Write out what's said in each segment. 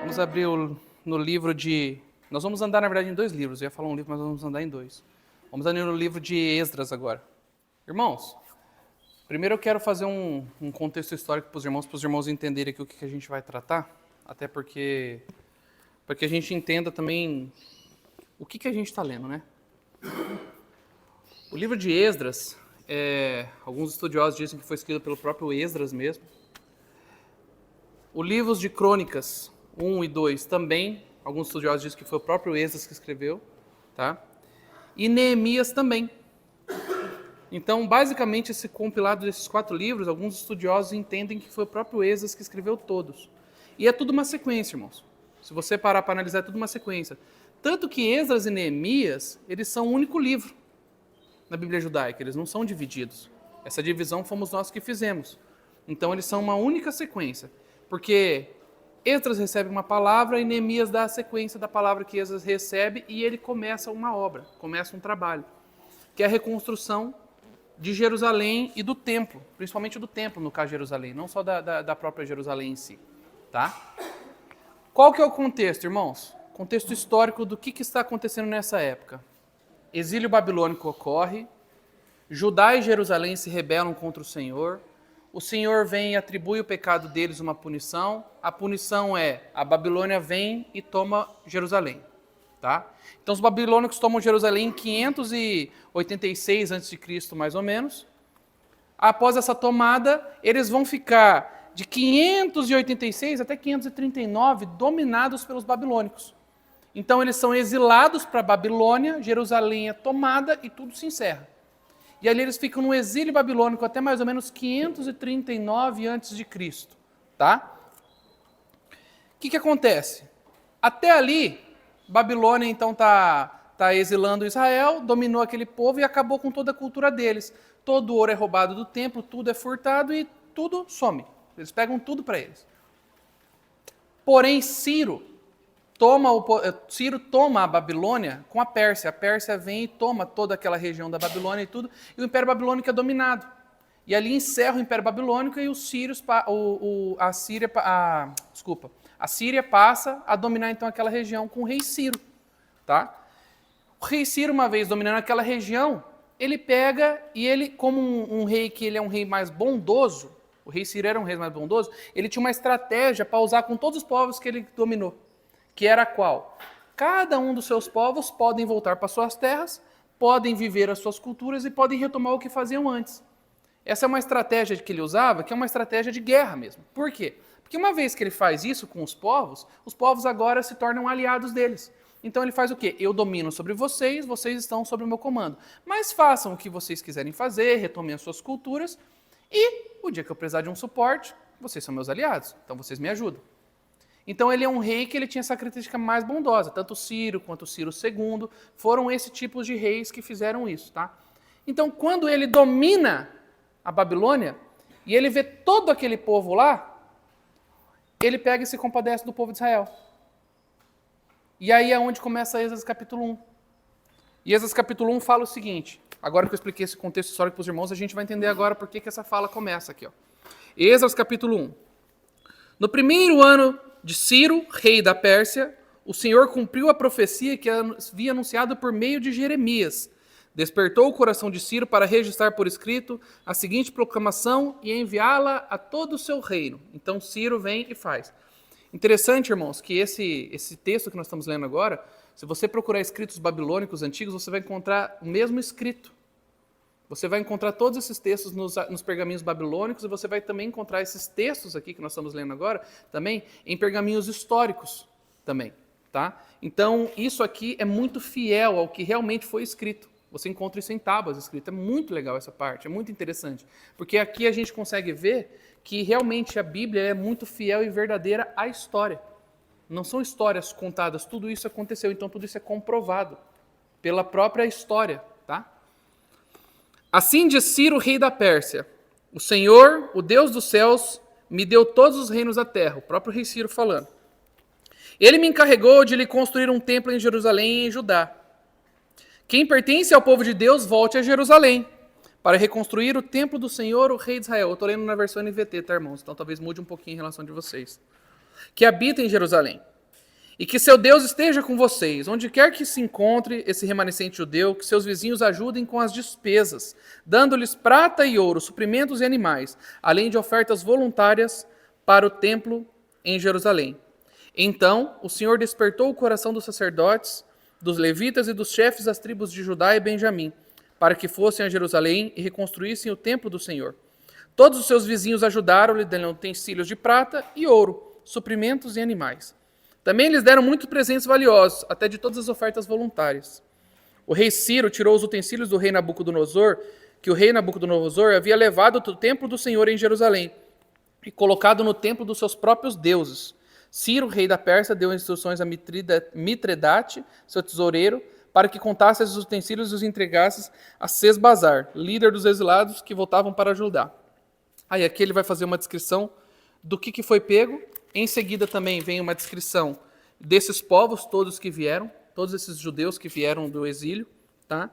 Vamos abrir no livro de... Nós vamos andar, na verdade, em 2 livros. Eu ia falar um livro, mas vamos andar em 2. Vamos andar no livro de Esdras agora. Irmãos, primeiro eu quero fazer um contexto histórico para os irmãos entenderem aqui o que a gente vai tratar. Até porque... para que a gente entenda também o que a gente está lendo, né? O livro de Esdras, alguns estudiosos dizem que foi escrito pelo próprio Esdras mesmo. O livro de Crônicas 1 e 2 também, alguns estudiosos dizem que foi o próprio Esdras que escreveu, tá? E Neemias também. Então, basicamente, esse compilado desses 4 livros, alguns estudiosos entendem que foi o próprio Esdras que escreveu todos. E é tudo uma sequência, irmãos. Se você parar para analisar, é tudo uma sequência. Tanto que Esdras e Neemias, eles são um único livro na Bíblia judaica, eles não são divididos. Essa divisão fomos nós que fizemos. Então, eles são uma única sequência. Porque Esdras recebe uma palavra e Neemias dá a sequência da palavra que Esdras recebe e ele começa uma obra, começa um trabalho, que é a reconstrução de Jerusalém e do templo, principalmente do templo, no caso de Jerusalém, não só da própria Jerusalém em si. Tá? Qual que é o contexto, irmãos? Contexto histórico do que está acontecendo nessa época. Exílio babilônico ocorre, Judá e Jerusalém se rebelam contra o Senhor vem e atribui o pecado deles uma punição. A punição é, a Babilônia vem e toma Jerusalém. Tá? Então os babilônicos tomam Jerusalém em 586 a.C., mais ou menos. Após essa tomada, eles vão ficar de 586 até 539 dominados pelos babilônicos. Então eles são exilados para a Babilônia, Jerusalém é tomada e tudo se encerra. E ali eles ficam no exílio babilônico até mais ou menos 539 a.C. Tá? O que acontece? Até ali, Babilônia então está exilando Israel, dominou aquele povo e acabou com toda a cultura deles. Todo o ouro é roubado do templo, tudo é furtado e tudo some. Eles pegam tudo para eles. Porém, Ciro toma a Babilônia com a Pérsia. A Pérsia vem e toma toda aquela região da Babilônia e tudo, e o Império Babilônico é dominado. E ali encerra o Império Babilônico e os sírios, a Síria passa a dominar então aquela região com o rei Ciro. Tá? O rei Ciro, uma vez dominando aquela região, ele pega e ele, como um rei que ele é um rei mais bondoso, o rei Ciro era um rei mais bondoso, ele tinha uma estratégia para usar com todos os povos que ele dominou. Que era qual? Cada um dos seus povos podem voltar para suas terras, podem viver as suas culturas e podem retomar o que faziam antes. Essa é uma estratégia que ele usava, que é uma estratégia de guerra mesmo. Por quê? Porque uma vez que ele faz isso com os povos agora se tornam aliados deles. Então ele faz o quê? Eu domino sobre vocês, vocês estão sob o meu comando. Mas façam o que vocês quiserem fazer, retomem as suas culturas e o dia que eu precisar de um suporte, vocês são meus aliados, então vocês me ajudam. Então ele é um rei que ele tinha essa característica mais bondosa. Tanto Ciro quanto Ciro II foram esse tipo de reis que fizeram isso. Tá? Então quando ele domina a Babilônia e ele vê todo aquele povo lá, ele pega e se compadece do povo de Israel. E aí é onde começa Esdras capítulo 1. E Esdras capítulo 1 fala o seguinte, agora que eu expliquei esse contexto histórico para os irmãos, a gente vai entender agora por que essa fala começa aqui. Ó. Esdras capítulo 1. No primeiro ano de Ciro, rei da Pérsia, o Senhor cumpriu a profecia que havia anunciado por meio de Jeremias. Despertou o coração de Ciro para registrar por escrito a seguinte proclamação e enviá-la a todo o seu reino. Então Ciro vem e faz. Interessante, irmãos, que esse texto que nós estamos lendo agora, se você procurar escritos babilônicos antigos, você vai encontrar o mesmo escrito. Você vai encontrar todos esses textos nos pergaminhos babilônicos e você vai também encontrar esses textos aqui que nós estamos lendo agora, também em pergaminhos históricos também, tá? Então, isso aqui é muito fiel ao que realmente foi escrito. Você encontra isso em tábuas escritas. É muito legal essa parte, é muito interessante. Porque aqui a gente consegue ver que realmente a Bíblia é muito fiel e verdadeira à história. Não são histórias contadas, tudo isso aconteceu, então tudo isso é comprovado pela própria história, tá? Assim diz Ciro, rei da Pérsia, o Senhor, o Deus dos céus, me deu todos os reinos da terra, o próprio rei Ciro falando. Ele me encarregou de lhe construir um templo em Jerusalém e em Judá. Quem pertence ao povo de Deus, volte a Jerusalém, para reconstruir o templo do Senhor, o rei de Israel. Eu estou lendo na versão NVT, tá, irmãos? Então talvez mude um pouquinho em relação de vocês. Que habita em Jerusalém. E que seu Deus esteja com vocês, onde quer que se encontre esse remanescente judeu, que seus vizinhos ajudem com as despesas, dando-lhes prata e ouro, suprimentos e animais, além de ofertas voluntárias para o templo em Jerusalém. Então o Senhor despertou o coração dos sacerdotes, dos levitas e dos chefes das tribos de Judá e Benjamim, para que fossem a Jerusalém e reconstruíssem o templo do Senhor. Todos os seus vizinhos ajudaram-lhe, dando utensílios de prata e ouro, suprimentos e animais. Também lhes deram muitos presentes valiosos, até de todas as ofertas voluntárias. O rei Ciro tirou os utensílios do rei Nabucodonosor, que o rei Nabucodonosor havia levado do templo do Senhor em Jerusalém, e colocado no templo dos seus próprios deuses. Ciro, rei da Pérsia, deu instruções a Mitredate, seu tesoureiro, para que contasse esses utensílios e os entregasse a Sesbazar, líder dos exilados que voltavam para Judá. Aí aqui ele vai fazer uma descrição do que foi pego. Em seguida também vem uma descrição desses povos todos que vieram, todos esses judeus que vieram do exílio, tá?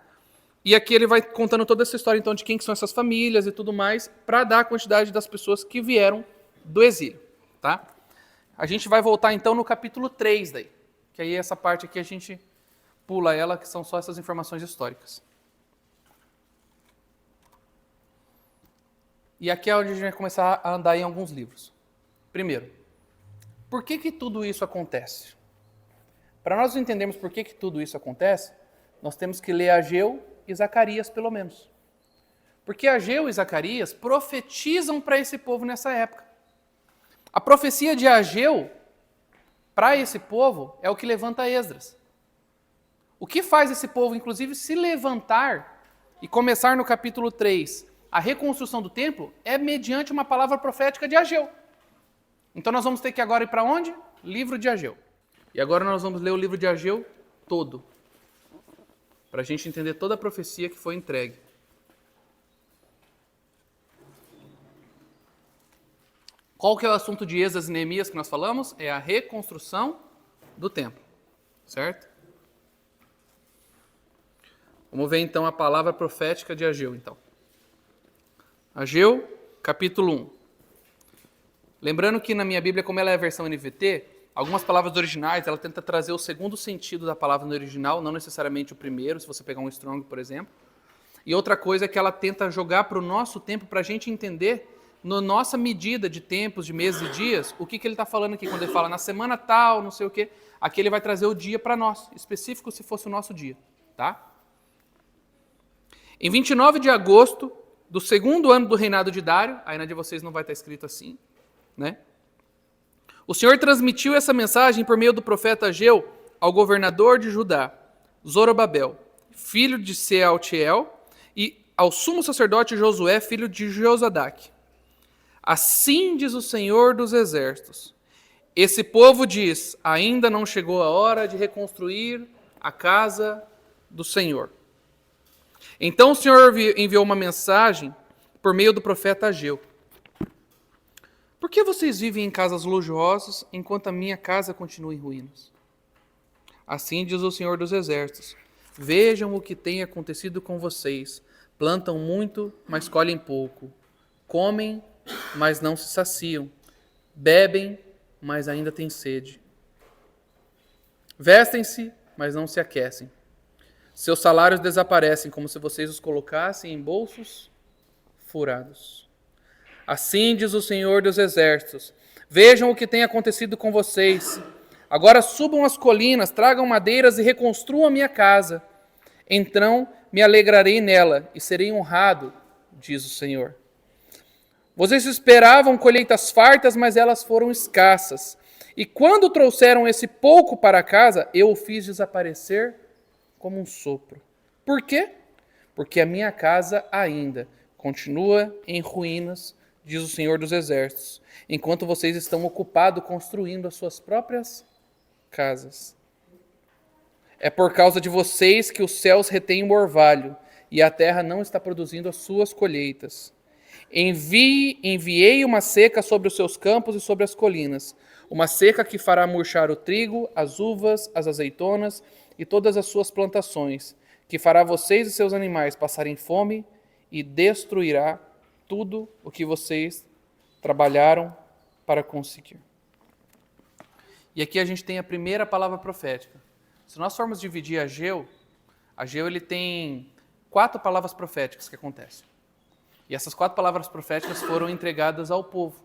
E aqui ele vai contando toda essa história então de quem que são essas famílias e tudo mais, para dar a quantidade das pessoas que vieram do exílio, tá? A gente vai voltar então no capítulo 3 daí, que aí essa parte aqui a gente pula ela, que são só essas informações históricas. E aqui é onde a gente vai começar a andar em alguns livros. Primeiro, por que tudo isso acontece? Para nós entendermos por que tudo isso acontece, nós temos que ler Ageu e Zacarias, pelo menos. Porque Ageu e Zacarias profetizam para esse povo nessa época. A profecia de Ageu para esse povo é o que levanta Esdras. O que faz esse povo, inclusive, se levantar e começar no capítulo 3 a reconstrução do templo é mediante uma palavra profética de Ageu. Então nós vamos ter que agora ir para onde? Livro de Ageu. E agora nós vamos ler o livro de Ageu todo, para a gente entender toda a profecia que foi entregue. Qual que é o assunto de Esdras e Neemias que nós falamos? É a reconstrução do templo, certo? Vamos ver então a palavra profética de Ageu, então. Ageu, capítulo 1. Lembrando que na minha Bíblia, como ela é a versão NVT, algumas palavras originais, ela tenta trazer o segundo sentido da palavra no original, não necessariamente o primeiro, se você pegar um Strong, por exemplo. E outra coisa é que ela tenta jogar para o nosso tempo, para a gente entender, na nossa medida de tempos, de meses e dias, o que ele está falando aqui, quando ele fala na semana tal, não sei o quê. Aqui ele vai trazer o dia para nós, específico se fosse o nosso dia, tá? Em 29 de agosto do segundo ano do reinado de Dário, aí na de vocês não vai estar escrito assim, né? O Senhor transmitiu essa mensagem por meio do profeta Ageu ao governador de Judá, Zorobabel, filho de Sealtiel, e ao sumo sacerdote Josué, filho de Josadaque. Assim diz o Senhor dos Exércitos: esse povo diz, ainda não chegou a hora de reconstruir a casa do Senhor. Então o Senhor enviou uma mensagem por meio do profeta Ageu. Por que vocês vivem em casas luxuosas enquanto a minha casa continua em ruínas? Assim diz o Senhor dos Exércitos: vejam o que tem acontecido com vocês. Plantam muito, mas colhem pouco. Comem, mas não se saciam. Bebem, mas ainda têm sede. Vestem-se, mas não se aquecem. Seus salários desaparecem como se vocês os colocassem em bolsos furados. Assim diz o Senhor dos Exércitos: vejam o que tem acontecido com vocês. Agora subam as colinas, tragam madeiras e reconstruam a minha casa. Então me alegrarei nela e serei honrado, diz o Senhor. Vocês esperavam colheitas fartas, mas elas foram escassas. E quando trouxeram esse pouco para casa, eu o fiz desaparecer como um sopro. Por quê? Porque a minha casa ainda continua em ruínas, diz o Senhor dos Exércitos, enquanto vocês estão ocupados construindo as suas próprias casas. É por causa de vocês que os céus retêm o orvalho e a terra não está produzindo as suas colheitas. Enviei uma seca sobre os seus campos e sobre as colinas, uma seca que fará murchar o trigo, as uvas, as azeitonas e todas as suas plantações, que fará vocês e seus animais passarem fome e destruirá tudo o que vocês trabalharam para conseguir. E aqui a gente tem a primeira palavra profética. Se nós formos dividir Ageu ele tem 4 palavras proféticas que acontecem. E essas 4 palavras proféticas foram entregadas ao povo.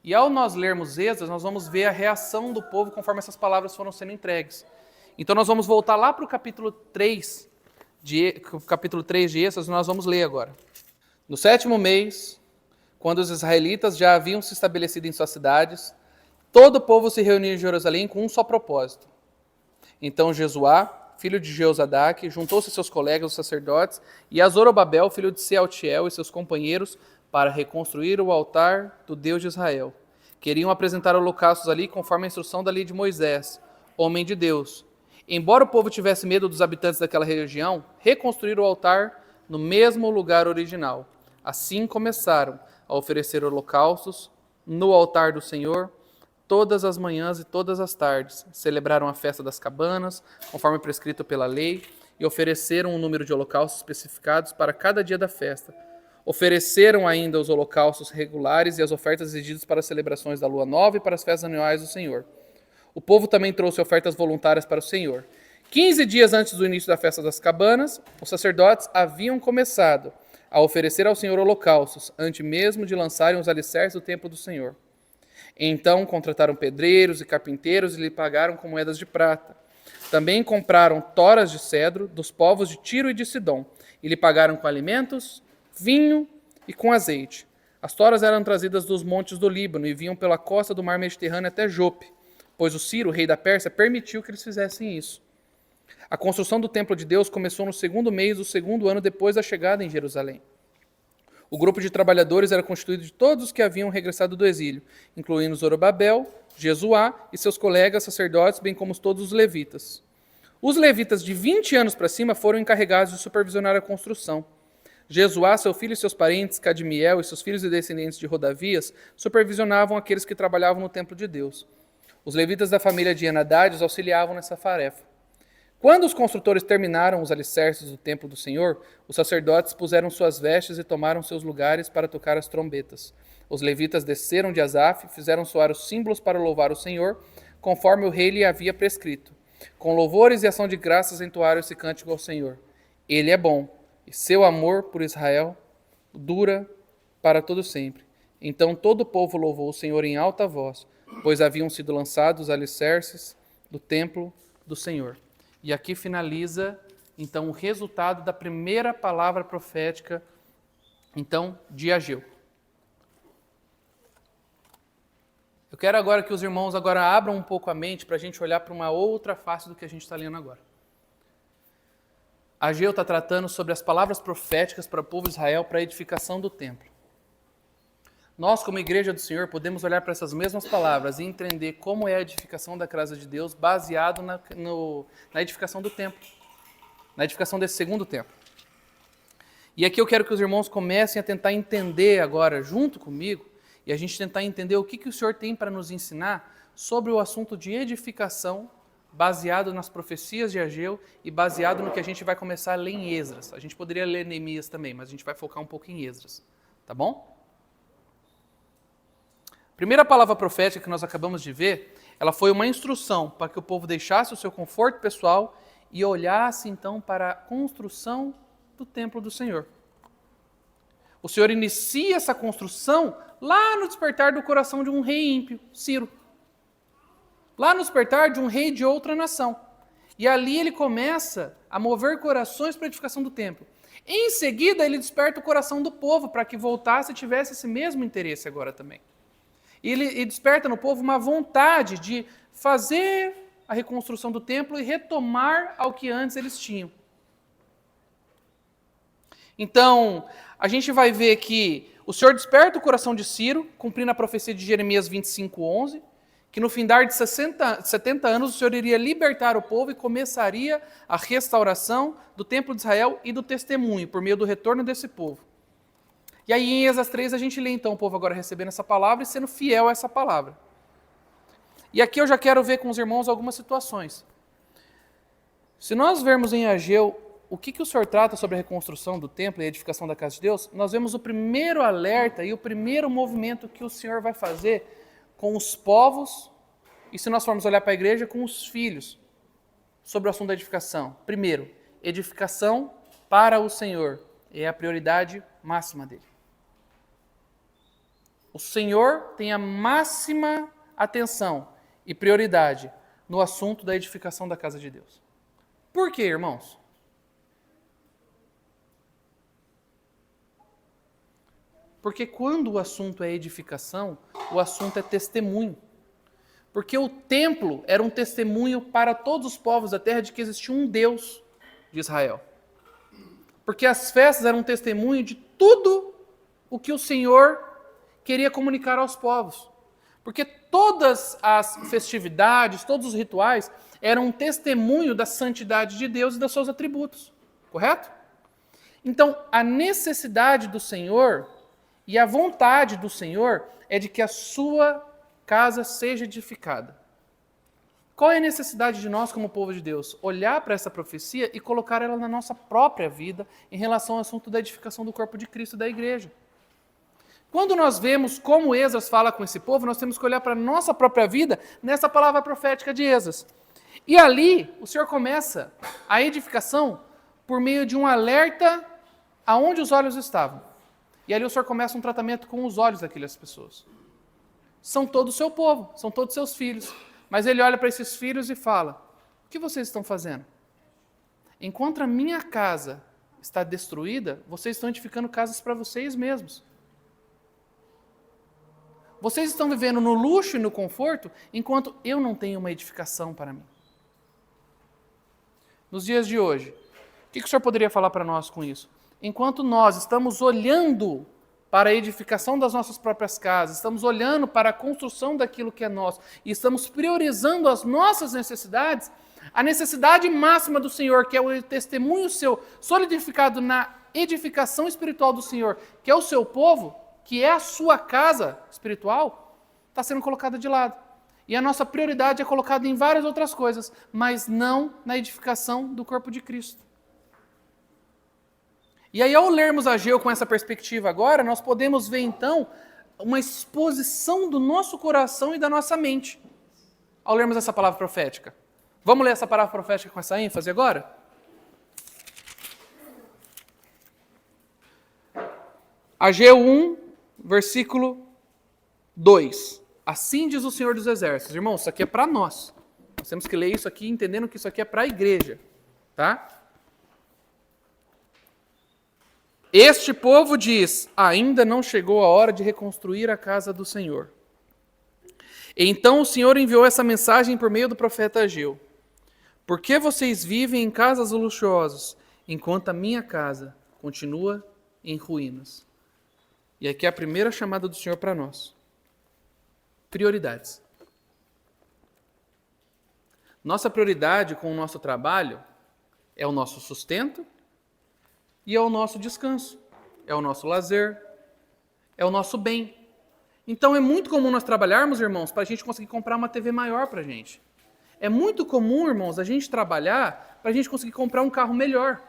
E ao nós lermos Esdras, nós vamos ver a reação do povo conforme essas palavras foram sendo entregues. Então nós vamos voltar lá para o capítulo 3 de Esdras, nós vamos ler agora. No 7º mês, quando os israelitas já haviam se estabelecido em suas cidades, todo o povo se reuniu em Jerusalém com um só propósito. Então Jesuá, filho de Jeozadaque, juntou-se a seus colegas, os sacerdotes, e a Zorobabel, filho de Sealtiel, e seus companheiros, para reconstruir o altar do Deus de Israel. Queriam apresentar holocaustos ali conforme a instrução da lei de Moisés, homem de Deus. Embora o povo tivesse medo dos habitantes daquela região, reconstruíram o altar no mesmo lugar original. Assim começaram a oferecer holocaustos no altar do Senhor todas as manhãs e todas as tardes. Celebraram a festa das cabanas, conforme prescrito pela lei, e ofereceram um número de holocaustos especificados para cada dia da festa. Ofereceram ainda os holocaustos regulares e as ofertas exigidas para as celebrações da lua nova e para as festas anuais do Senhor. O povo também trouxe ofertas voluntárias para o Senhor. 15 dias antes do início da festa das cabanas, os sacerdotes haviam começado a oferecer ao Senhor holocaustos, antes mesmo de lançarem os alicerces do templo do Senhor. Então contrataram pedreiros e carpinteiros e lhe pagaram com moedas de prata. Também compraram toras de cedro dos povos de Tiro e de Sidom, e lhe pagaram com alimentos, vinho e com azeite. As toras eram trazidas dos montes do Líbano e vinham pela costa do mar Mediterrâneo até Jope, pois o Ciro, rei da Pérsia, permitiu que eles fizessem isso. A construção do templo de Deus começou no 2º mês do 2º ano depois da chegada em Jerusalém. O grupo de trabalhadores era constituído de todos os que haviam regressado do exílio, incluindo Zorobabel, Jesuá e seus colegas sacerdotes, bem como todos os levitas. Os levitas de 20 anos para cima foram encarregados de supervisionar a construção. Jesuá, seu filho e seus parentes, Cadmiel e seus filhos e descendentes de Rodavias, supervisionavam aqueles que trabalhavam no templo de Deus. Os levitas da família de Henadade os auxiliavam nessa tarefa. Quando os construtores terminaram os alicerces do templo do Senhor, os sacerdotes puseram suas vestes e tomaram seus lugares para tocar as trombetas. Os levitas desceram de Asaf e fizeram soar os símbolos para louvar o Senhor, conforme o rei lhe havia prescrito. Com louvores e ação de graças entoaram esse cântico ao Senhor. Ele é bom, e seu amor por Israel dura para todo sempre. Então todo o povo louvou o Senhor em alta voz, pois haviam sido lançados os alicerces do templo do Senhor. E aqui finaliza, então, o resultado da primeira palavra profética, então, de Ageu. Eu quero agora que os irmãos agora abram um pouco a mente para a gente olhar para uma outra face do que a gente está lendo agora. Ageu está tratando sobre as palavras proféticas para o povo de Israel para a edificação do templo. Nós, como igreja do Senhor, podemos olhar para essas mesmas palavras e entender como é a edificação da casa de Deus baseado na edificação do templo, na edificação desse segundo templo. E aqui eu quero que os irmãos comecem a tentar entender agora, junto comigo, e a gente tentar entender o que o Senhor tem para nos ensinar sobre o assunto de edificação, baseado nas profecias de Ageu e baseado no que a gente vai começar a ler em Esdras. A gente poderia ler Neemias também, mas a gente vai focar um pouco em Esdras, tá bom? A primeira palavra profética que nós acabamos de ver, ela foi uma instrução para que o povo deixasse o seu conforto pessoal e olhasse então para a construção do templo do Senhor. O Senhor inicia essa construção lá no despertar do coração de um rei ímpio, Ciro. Lá no despertar de um rei de outra nação. E ali ele começa a mover corações para a edificação do templo. Em seguida, ele desperta o coração do povo para que voltasse e tivesse esse mesmo interesse agora também. E ele desperta no povo uma vontade de fazer a reconstrução do templo e retomar ao que antes eles tinham. Então, a gente vai ver que o Senhor desperta o coração de Ciro, cumprindo a profecia de Jeremias 25:11, que no findar de 70 anos o Senhor iria libertar o povo e começaria a restauração do templo de Israel e do testemunho, por meio do retorno desse povo. E aí em Esdras 3 a gente lê então o povo agora recebendo essa palavra e sendo fiel a essa palavra. E aqui eu já quero ver com os irmãos algumas situações. Se nós vermos em Ageu o que o Senhor trata sobre a reconstrução do templo e a edificação da casa de Deus, nós vemos o primeiro alerta e o primeiro movimento que o Senhor vai fazer com os povos E se nós formos olhar para a igreja com os filhos, sobre o assunto da edificação. Primeiro, edificação para o Senhor é a prioridade máxima dele. O Senhor tem a máxima atenção e prioridade no assunto da edificação da casa de Deus. Por quê, irmãos? Porque quando o assunto é edificação, o assunto é testemunho. Porque o templo era um testemunho para todos os povos da terra de que existia um Deus de Israel. Porque as festas eram um testemunho de tudo o que o Senhor queria comunicar aos povos. Porque todas as festividades, todos os rituais eram um testemunho da santidade de Deus e dos seus atributos. Correto? Então, a necessidade do Senhor e a vontade do Senhor é de que a sua casa seja edificada. Qual é a necessidade de nós, como povo de Deus? Olhar para essa profecia e colocar ela na nossa própria vida em relação ao assunto da edificação do corpo de Cristo da igreja. Quando nós vemos como Esdras fala com esse povo, nós temos que olhar para a nossa própria vida nessa palavra profética de Esdras. E ali, o Senhor começa a edificação por meio de um alerta aonde os olhos estavam. E ali o Senhor começa um tratamento com os olhos daquelas pessoas. São todo o seu povo, são todos seus filhos. Mas ele olha para esses filhos e fala: o que vocês estão fazendo? Enquanto a minha casa está destruída, vocês estão edificando casas para vocês mesmos. Vocês estão vivendo no luxo e no conforto, enquanto eu não tenho uma edificação para mim. Nos dias de hoje, o que o Senhor poderia falar para nós com isso? Enquanto nós estamos olhando para a edificação das nossas próprias casas, estamos olhando para a construção daquilo que é nosso e estamos priorizando as nossas necessidades, a necessidade máxima do Senhor, que é o testemunho seu solidificado na edificação espiritual do Senhor, que é o seu povo, que é a sua casa espiritual, está sendo colocada de lado. E a nossa prioridade é colocada em várias outras coisas, mas não na edificação do corpo de Cristo. E aí, ao lermos Ageu com essa perspectiva agora, nós podemos ver, então, uma exposição do nosso coração e da nossa mente, ao lermos essa palavra profética. Vamos ler essa palavra profética com essa ênfase agora? Ageu 1, versículo 2. Assim diz o Senhor dos Exércitos. Irmãos, isso aqui é para nós. Nós temos que ler isso aqui entendendo que isso aqui é para a igreja. Tá? Este povo diz: ainda não chegou a hora de reconstruir a casa do Senhor. Então o Senhor enviou essa mensagem por meio do profeta Ageu. Por que vocês vivem em casas luxuosas, enquanto a minha casa continua em ruínas? E aqui é a primeira chamada do Senhor para nós. Prioridades. Nossa prioridade com o nosso trabalho é o nosso sustento e é o nosso descanso, é o nosso lazer, é o nosso bem. Então é muito comum nós trabalharmos, irmãos, para a gente conseguir comprar uma TV maior para a gente. É muito comum, irmãos, a gente trabalhar para a gente conseguir comprar um carro melhor.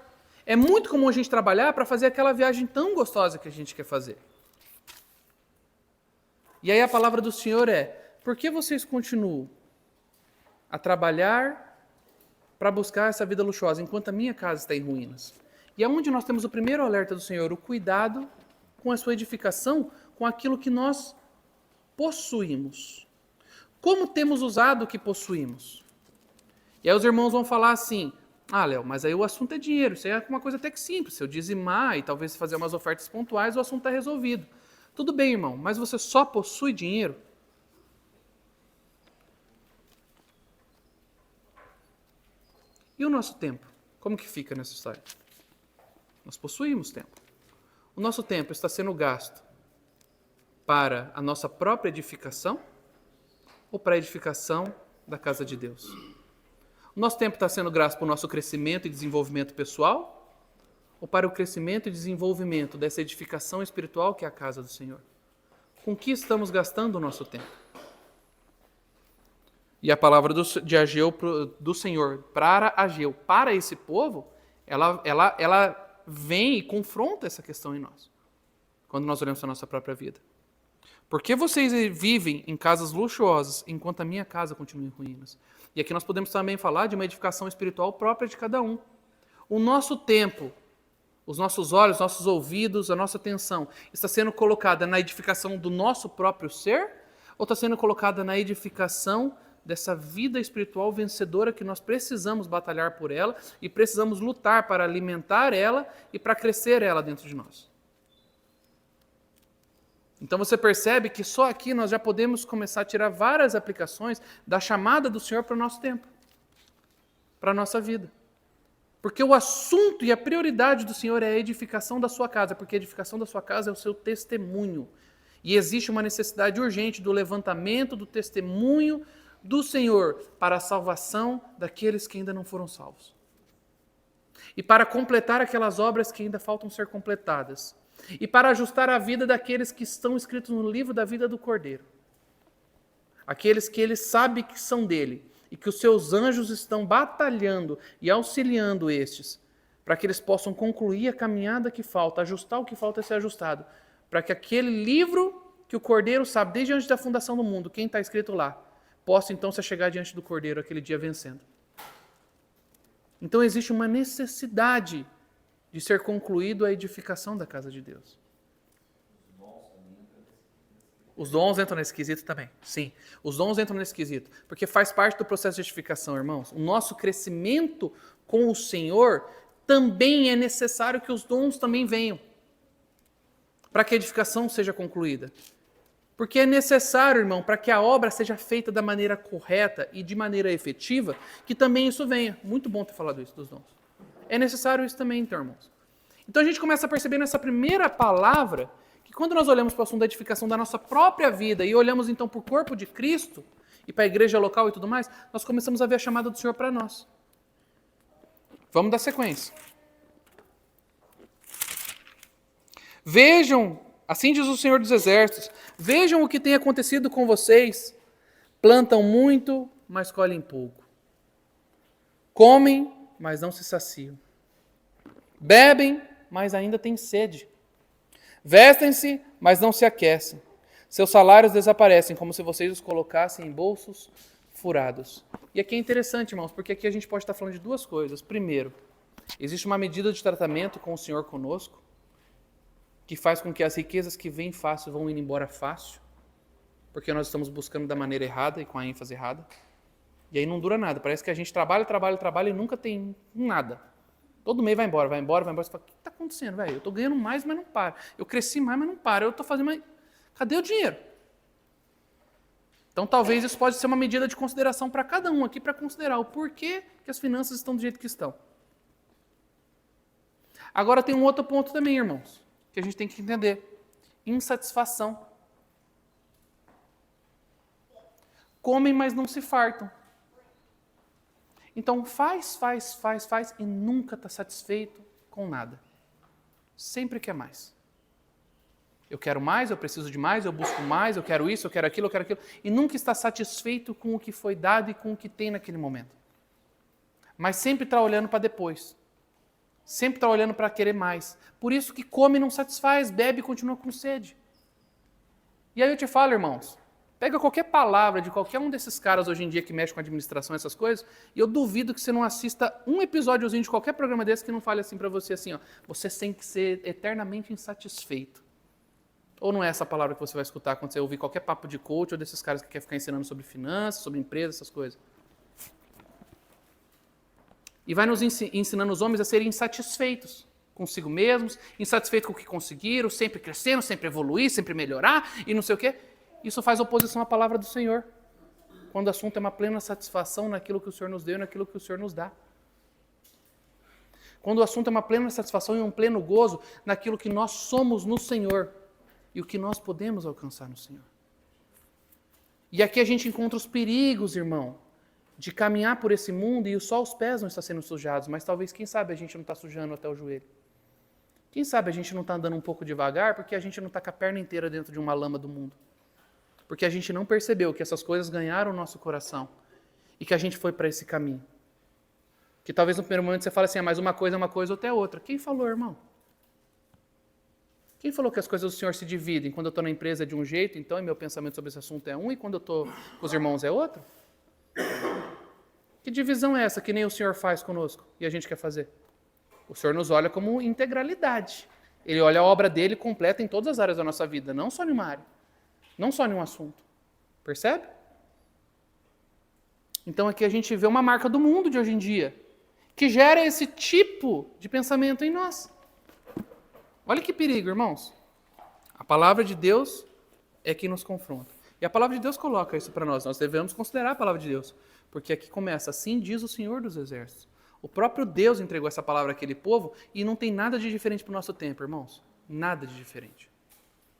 É muito comum a gente trabalhar para fazer aquela viagem tão gostosa que a gente quer fazer. E aí a palavra do Senhor é: por que vocês continuam a trabalhar para buscar essa vida luxuosa, enquanto a minha casa está em ruínas? E é onde nós temos o primeiro alerta do Senhor, o cuidado com a sua edificação, com aquilo que nós possuímos. Como temos usado o que possuímos? E aí os irmãos vão falar assim: ah, Léo, mas aí o assunto é dinheiro, isso aí é uma coisa até que simples, se eu dizimar e talvez fazer umas ofertas pontuais, o assunto está resolvido. Tudo bem, irmão, mas você só possui dinheiro? E o nosso tempo? Como que fica nessa história? Nós possuímos tempo. O nosso tempo está sendo gasto para a nossa própria edificação ou para a edificação da casa de Deus? O nosso tempo está sendo gasto para o nosso crescimento e desenvolvimento pessoal ou para o crescimento e desenvolvimento dessa edificação espiritual que é a casa do Senhor? Com que estamos gastando o nosso tempo? E a palavra de Ageu do Senhor para Ageu, para esse povo, ela vem e confronta essa questão em nós, quando nós olhamos para a nossa própria vida. Por que vocês vivem em casas luxuosas, enquanto a minha casa continua em ruínas? E aqui nós podemos também falar de uma edificação espiritual própria de cada um. O nosso tempo, os nossos olhos, nossos ouvidos, a nossa atenção, está sendo colocada na edificação do nosso próprio ser? Ou está sendo colocada na edificação dessa vida espiritual vencedora que nós precisamos batalhar por ela e precisamos lutar para alimentar ela e para crescer ela dentro de nós? Então você percebe que só aqui nós já podemos começar a tirar várias aplicações da chamada do Senhor para o nosso tempo, para a nossa vida. Porque o assunto e a prioridade do Senhor é a edificação da sua casa, porque a edificação da sua casa é o seu testemunho. E existe uma necessidade urgente do levantamento do testemunho do Senhor para a salvação daqueles que ainda não foram salvos. E para completar aquelas obras que ainda faltam ser completadas. E para ajustar a vida daqueles que estão escritos no livro da vida do Cordeiro. Aqueles que ele sabe que são dele e que os seus anjos estão batalhando e auxiliando estes, para que eles possam concluir a caminhada que falta, ajustar o que falta ser ajustado, para que aquele livro que o Cordeiro sabe desde antes da fundação do mundo, quem está escrito lá, possa então se chegar diante do Cordeiro aquele dia vencendo. Então existe uma necessidade de ser concluído a edificação da casa de Deus. Os dons entram nesse quesito também, sim. Os dons entram nesse quesito, porque faz parte do processo de edificação, irmãos. O nosso crescimento com o Senhor também é necessário que os dons também venham, para que a edificação seja concluída. Porque é necessário, irmão, para que a obra seja feita da maneira correta e de maneira efetiva, que também isso venha. Muito bom ter falado isso dos dons. É necessário isso também, então, irmãos. Então a gente começa a perceber nessa primeira palavra que quando nós olhamos para o assunto da edificação da nossa própria vida e olhamos então para o corpo de Cristo e para a igreja local e tudo mais, nós começamos a ver a chamada do Senhor para nós. Vamos dar sequência. Vejam, assim diz o Senhor dos Exércitos, vejam o que tem acontecido com vocês. Plantam muito, mas colhem pouco. Comem, mas não se saciam. Bebem, mas ainda têm sede. Vestem-se, mas não se aquecem. Seus salários desaparecem, como se vocês os colocassem em bolsos furados. E aqui é interessante, irmãos, porque aqui a gente pode estar falando de duas coisas. Primeiro, existe uma medida de tratamento com o Senhor conosco, que faz com que as riquezas que vêm fácil vão indo embora fácil, porque nós estamos buscando da maneira errada e com a ênfase errada. E aí não dura nada. Parece que a gente trabalha e nunca tem nada. Todo mês vai embora. Você fala, o que está acontecendo, velho? Eu estou ganhando mais, mas não para. Eu cresci mais, mas não para. Eu estou fazendo mais... Cadê o dinheiro? Então talvez isso pode ser uma medida de consideração para cada um aqui, para considerar o porquê que as finanças estão do jeito que estão. Agora tem um outro ponto também, irmãos, que a gente tem que entender. Insatisfação. Comem, mas não se fartam. Então faz e nunca está satisfeito com nada. Sempre quer mais. Eu quero mais, eu preciso de mais, eu busco mais, eu quero isso, eu quero aquilo. E nunca está satisfeito com o que foi dado e com o que tem naquele momento. Mas sempre está olhando para depois. Sempre está olhando para querer mais. Por isso que come e não satisfaz, bebe e continua com sede. E aí eu te falo, irmãos, pega qualquer palavra de qualquer um desses caras hoje em dia que mexe com administração, essas coisas, e eu duvido que você não assista um episódiozinho de qualquer programa desse que não fale assim para você, assim, ó, você tem que ser eternamente insatisfeito. Ou não é essa palavra que você vai escutar quando você ouvir qualquer papo de coach ou desses caras que querem ficar ensinando sobre finanças, sobre empresas, essas coisas. E vai nos ensinando os homens a serem insatisfeitos consigo mesmos, insatisfeitos com o que conseguiram, sempre crescendo, sempre evoluir, sempre melhorar e não sei o quê. Isso faz oposição à palavra do Senhor. Quando o assunto é uma plena satisfação naquilo que o Senhor nos deu e naquilo que o Senhor nos dá. Quando o assunto é uma plena satisfação e um pleno gozo naquilo que nós somos no Senhor e o que nós podemos alcançar no Senhor. E aqui a gente encontra os perigos, irmão, de caminhar por esse mundo e só os pés não estão sendo sujados, mas talvez, quem sabe, a gente não está sujando até o joelho. Quem sabe a gente não está andando um pouco devagar porque a gente não está com a perna inteira dentro de uma lama do mundo. Porque a gente não percebeu que essas coisas ganharam o nosso coração e que a gente foi para esse caminho. Que talvez no primeiro momento você fale assim, mas uma coisa é uma coisa, outra é outra. Quem falou, irmão? Quem falou que as coisas do Senhor se dividem? Quando eu estou na empresa é de um jeito, então, e meu pensamento sobre esse assunto é um, e quando eu estou com os irmãos é outro? Que divisão é essa que nem o Senhor faz conosco e a gente quer fazer? O Senhor nos olha como integralidade. Ele olha a obra dele completa em todas as áreas da nossa vida, não só em uma área, não só em um assunto. Percebe? Então aqui a gente vê uma marca do mundo de hoje em dia, que gera esse tipo de pensamento em nós. Olha que perigo, irmãos. A palavra de Deus é que nos confronta. E a palavra de Deus coloca isso para nós. Nós devemos considerar a palavra de Deus. Porque aqui começa, assim diz o Senhor dos Exércitos. O próprio Deus entregou essa palavra àquele povo e não tem nada de diferente para o nosso tempo, irmãos. Nada de diferente.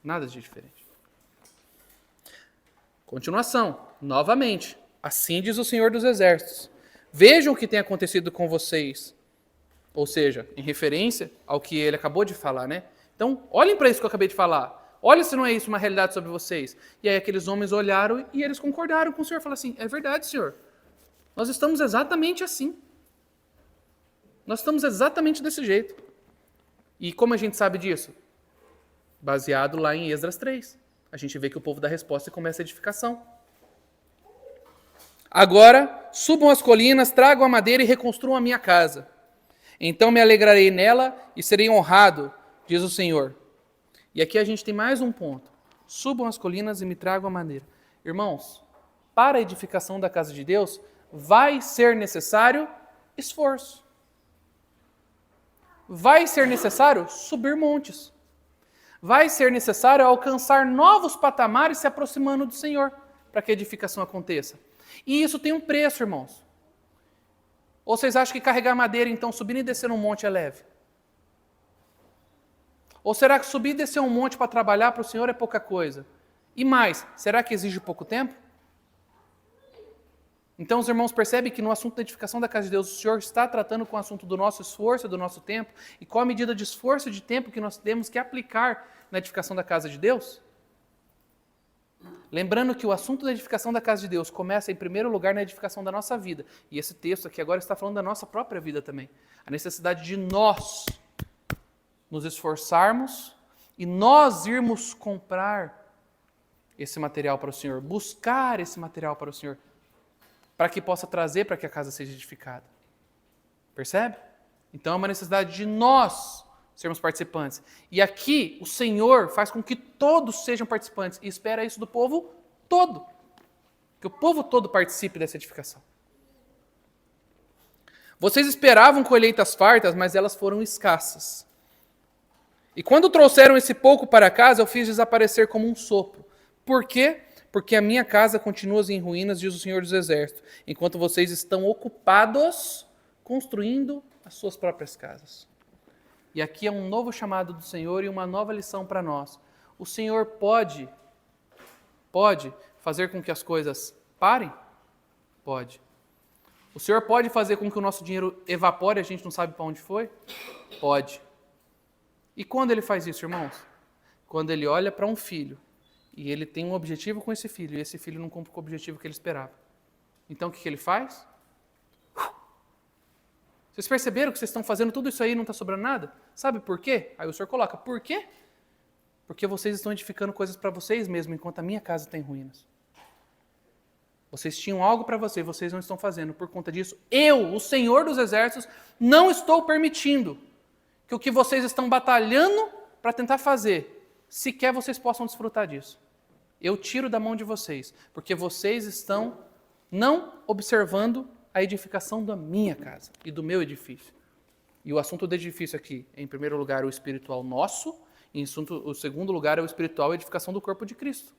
Nada de diferente. Continuação, novamente. Assim diz o Senhor dos Exércitos. Vejam o que tem acontecido com vocês. Ou seja, em referência ao que ele acabou de falar, né? Então, olhem para isso que eu acabei de falar. Olha se não é isso uma realidade sobre vocês. E aí aqueles homens olharam e eles concordaram com o Senhor. Falaram assim, é verdade, Senhor. Nós estamos exatamente assim. Nós estamos exatamente desse jeito. E como a gente sabe disso? Baseado lá em Esdras 3. A gente vê que o povo dá resposta e começa a edificação. Agora, subam as colinas, tragam a madeira e reconstruam a minha casa. Então me alegrarei nela e serei honrado, diz o Senhor. E aqui a gente tem mais um ponto. Subam as colinas e me tragam a madeira. Irmãos, para a edificação da casa de Deus, vai ser necessário esforço. Vai ser necessário subir montes. Vai ser necessário alcançar novos patamares se aproximando do Senhor, para que a edificação aconteça. E isso tem um preço, irmãos. Ou vocês acham que carregar madeira, então, subir e descer um monte é leve? Ou será que subir e descer um monte para trabalhar para o Senhor é pouca coisa? E mais, será que exige pouco tempo? Então os irmãos percebem que no assunto da edificação da casa de Deus, o Senhor está tratando com o assunto do nosso esforço, do nosso tempo, e qual a medida de esforço e de tempo que nós temos que aplicar na edificação da casa de Deus? Lembrando que o assunto da edificação da casa de Deus começa em primeiro lugar na edificação da nossa vida. E esse texto aqui agora está falando da nossa própria vida também. A necessidade de nós nos esforçarmos e nós irmos comprar esse material para o Senhor, buscar esse material para o Senhor, para que possa trazer para que a casa seja edificada. Percebe? Então é uma necessidade de nós sermos participantes. E aqui o Senhor faz com que todos sejam participantes e espera isso do povo todo. Que o povo todo participe dessa edificação. Vocês esperavam colheitas fartas, mas elas foram escassas. E quando trouxeram esse pouco para casa, eu fiz desaparecer como um sopro. Por quê? Porque a minha casa continua em ruínas, diz o Senhor dos Exércitos, enquanto vocês estão ocupados construindo as suas próprias casas. E aqui é um novo chamado do Senhor e uma nova lição para nós. O Senhor pode fazer com que as coisas parem? Pode. O Senhor pode fazer com que o nosso dinheiro evapore e a gente não sabe para onde foi? Pode. E quando Ele faz isso, irmãos? Quando Ele olha para um filho e Ele tem um objetivo com esse filho e esse filho não cumpre com o objetivo que Ele esperava. Então o que Ele faz? Vocês perceberam que vocês estão fazendo tudo isso aí e não está sobrando nada? Sabe por quê? Aí o Senhor coloca, por quê? Porque vocês estão edificando coisas para vocês mesmos, enquanto a minha casa está em ruínas. Vocês tinham algo para vocês não estão fazendo. Por conta disso, eu, o Senhor dos Exércitos, não estou permitindo que o que vocês estão batalhando para tentar fazer, sequer vocês possam desfrutar disso. Eu tiro da mão de vocês, porque vocês estão não observando a edificação da minha casa e do meu edifício. E o assunto do edifício aqui, em primeiro lugar, o espiritual nosso, e em segundo lugar, é o espiritual, a edificação do corpo de Cristo.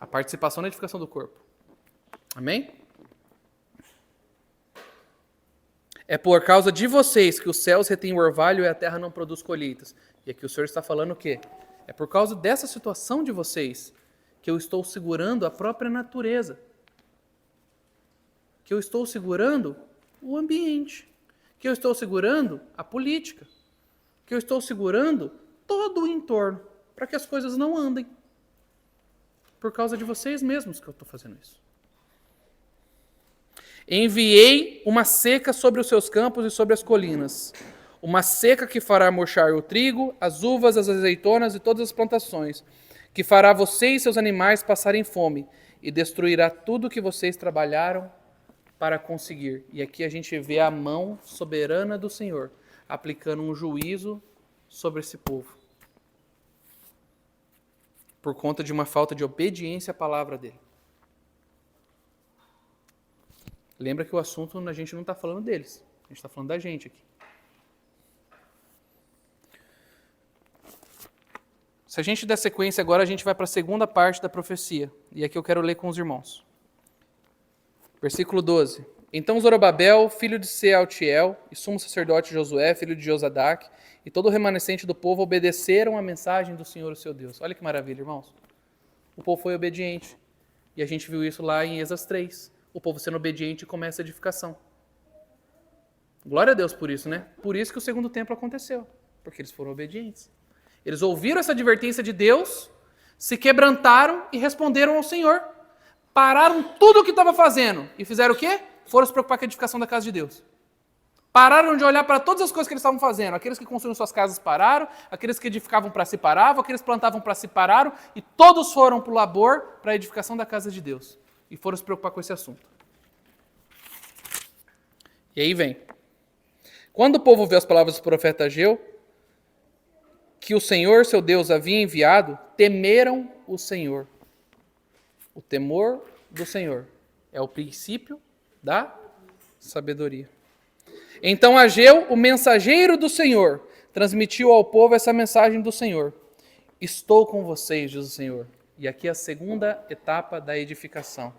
A participação na edificação do corpo. Amém? É por causa de vocês que os céus retêm o orvalho e a terra não produz colheitas. E aqui o Senhor está falando o quê? É por causa dessa situação de vocês que eu estou segurando a própria natureza. Que eu estou segurando o ambiente, que eu estou segurando a política, que eu estou segurando todo o entorno, para que as coisas não andem. Por causa de vocês mesmos que eu estou fazendo isso. Enviei uma seca sobre os seus campos e sobre as colinas, uma seca que fará murchar o trigo, as uvas, as azeitonas e todas as plantações, que fará você e seus animais passarem fome, e destruirá tudo que vocês trabalharam para conseguir. E aqui a gente vê a mão soberana do Senhor, aplicando um juízo sobre esse povo, por conta de uma falta de obediência à palavra dele. Lembra que o assunto a gente não está falando deles, a gente está falando da gente aqui. Se a gente der sequência agora, a gente vai para a segunda parte da profecia. E aqui eu quero ler com os irmãos. Versículo 12. Então Zorobabel, filho de Sealtiel, e sumo sacerdote Josué, filho de Josadaque, e todo o remanescente do povo obedeceram à mensagem do Senhor, o seu Deus. Olha que maravilha, irmãos. O povo foi obediente. E a gente viu isso lá em Esdras 3. O povo sendo obediente começa a edificação. Glória a Deus por isso, né? Por isso que o segundo templo aconteceu. Porque eles foram obedientes. Eles ouviram essa advertência de Deus, se quebrantaram e responderam ao Senhor. Pararam tudo o que estava fazendo. E fizeram o quê? Foram se preocupar com a edificação da casa de Deus. Pararam de olhar para todas as coisas que eles estavam fazendo. Aqueles que construíam suas casas pararam, aqueles que edificavam para si paravam, aqueles que plantavam para si pararam, e todos foram para o labor para a edificação da casa de Deus. E foram se preocupar com esse assunto. E aí vem. Quando o povo ouviu as palavras do profeta Ageu, que o Senhor, seu Deus, havia enviado, temeram o Senhor. O temor do Senhor é o princípio da sabedoria. Então Ageu, o mensageiro do Senhor, transmitiu ao povo essa mensagem do Senhor. Estou com vocês, diz o Senhor. E aqui é a segunda etapa da edificação.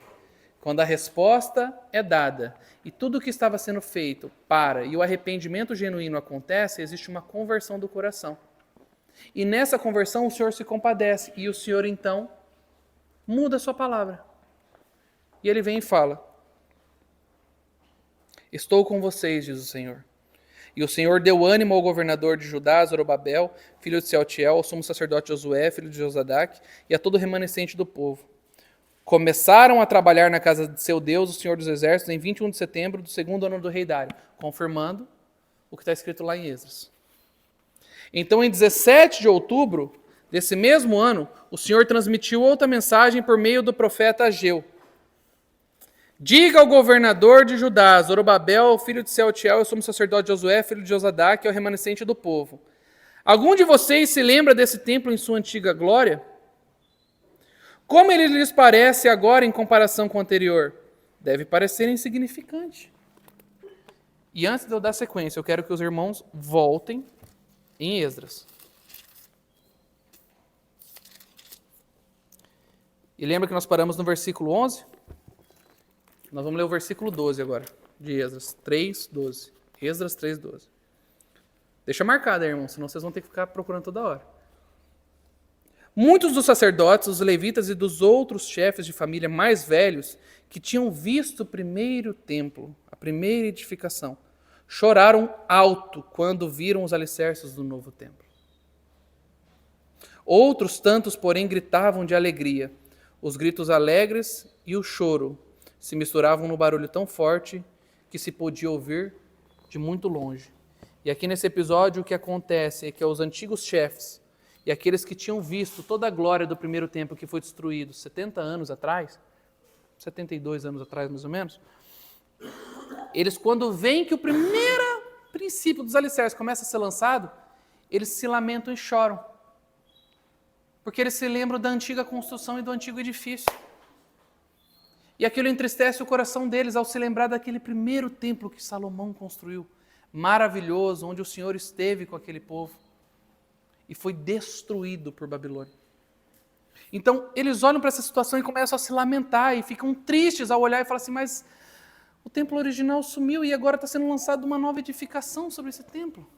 Quando a resposta é dada e tudo o que estava sendo feito para e o arrependimento genuíno acontece, existe uma conversão do coração. E nessa conversão o Senhor se compadece e o Senhor então muda a sua palavra. E ele vem e fala: estou com vocês, diz o Senhor. E o Senhor deu ânimo ao governador de Judá, Zorobabel, filho de Sealtiel, ao sumo sacerdote Josué, filho de Josadaque, e a todo o remanescente do povo. Começaram a trabalhar na casa de seu Deus, o Senhor dos Exércitos, em 21 de setembro do segundo ano do rei Dário, confirmando o que está escrito lá em Esdras. Então, em 17 de outubro desse mesmo ano, o Senhor transmitiu outra mensagem por meio do profeta Ageu. Diga ao governador de Judá, Zorobabel, filho de Sealtiel, eu sou o sacerdote Josué, filho de Josadaque, é o remanescente do povo. Algum de vocês se lembra desse templo em sua antiga glória? Como ele lhes parece agora em comparação com o anterior? Deve parecer insignificante. E antes de eu dar sequência, eu quero que os irmãos voltem em Esdras. E lembra que nós paramos no versículo 11? Nós vamos ler o versículo 12 agora, de Esdras 3, 12. Esdras 3, 12. Deixa marcado aí, irmão, senão vocês vão ter que ficar procurando toda hora. Muitos dos sacerdotes, os levitas e dos outros chefes de família mais velhos que tinham visto o primeiro templo, a primeira edificação, choraram alto quando viram os alicerces do novo templo. Outros tantos, porém, gritavam de alegria. Os gritos alegres e o choro se misturavam no barulho tão forte que se podia ouvir de muito longe. E aqui nesse episódio o que acontece é que os antigos chefes e aqueles que tinham visto toda a glória do primeiro templo que foi destruído 70 anos atrás, 72 anos atrás mais ou menos, eles quando veem que o primeiro princípio dos alicerces começa a ser lançado, eles se lamentam e choram. Porque eles se lembram da antiga construção e do antigo edifício. E aquilo entristece o coração deles ao se lembrar daquele primeiro templo que Salomão construiu, maravilhoso, onde o Senhor esteve com aquele povo e foi destruído por Babilônia. Então, eles olham para essa situação e começam a se lamentar e ficam tristes ao olhar e falam assim, mas o templo original sumiu e agora está sendo lançada uma nova edificação sobre esse templo.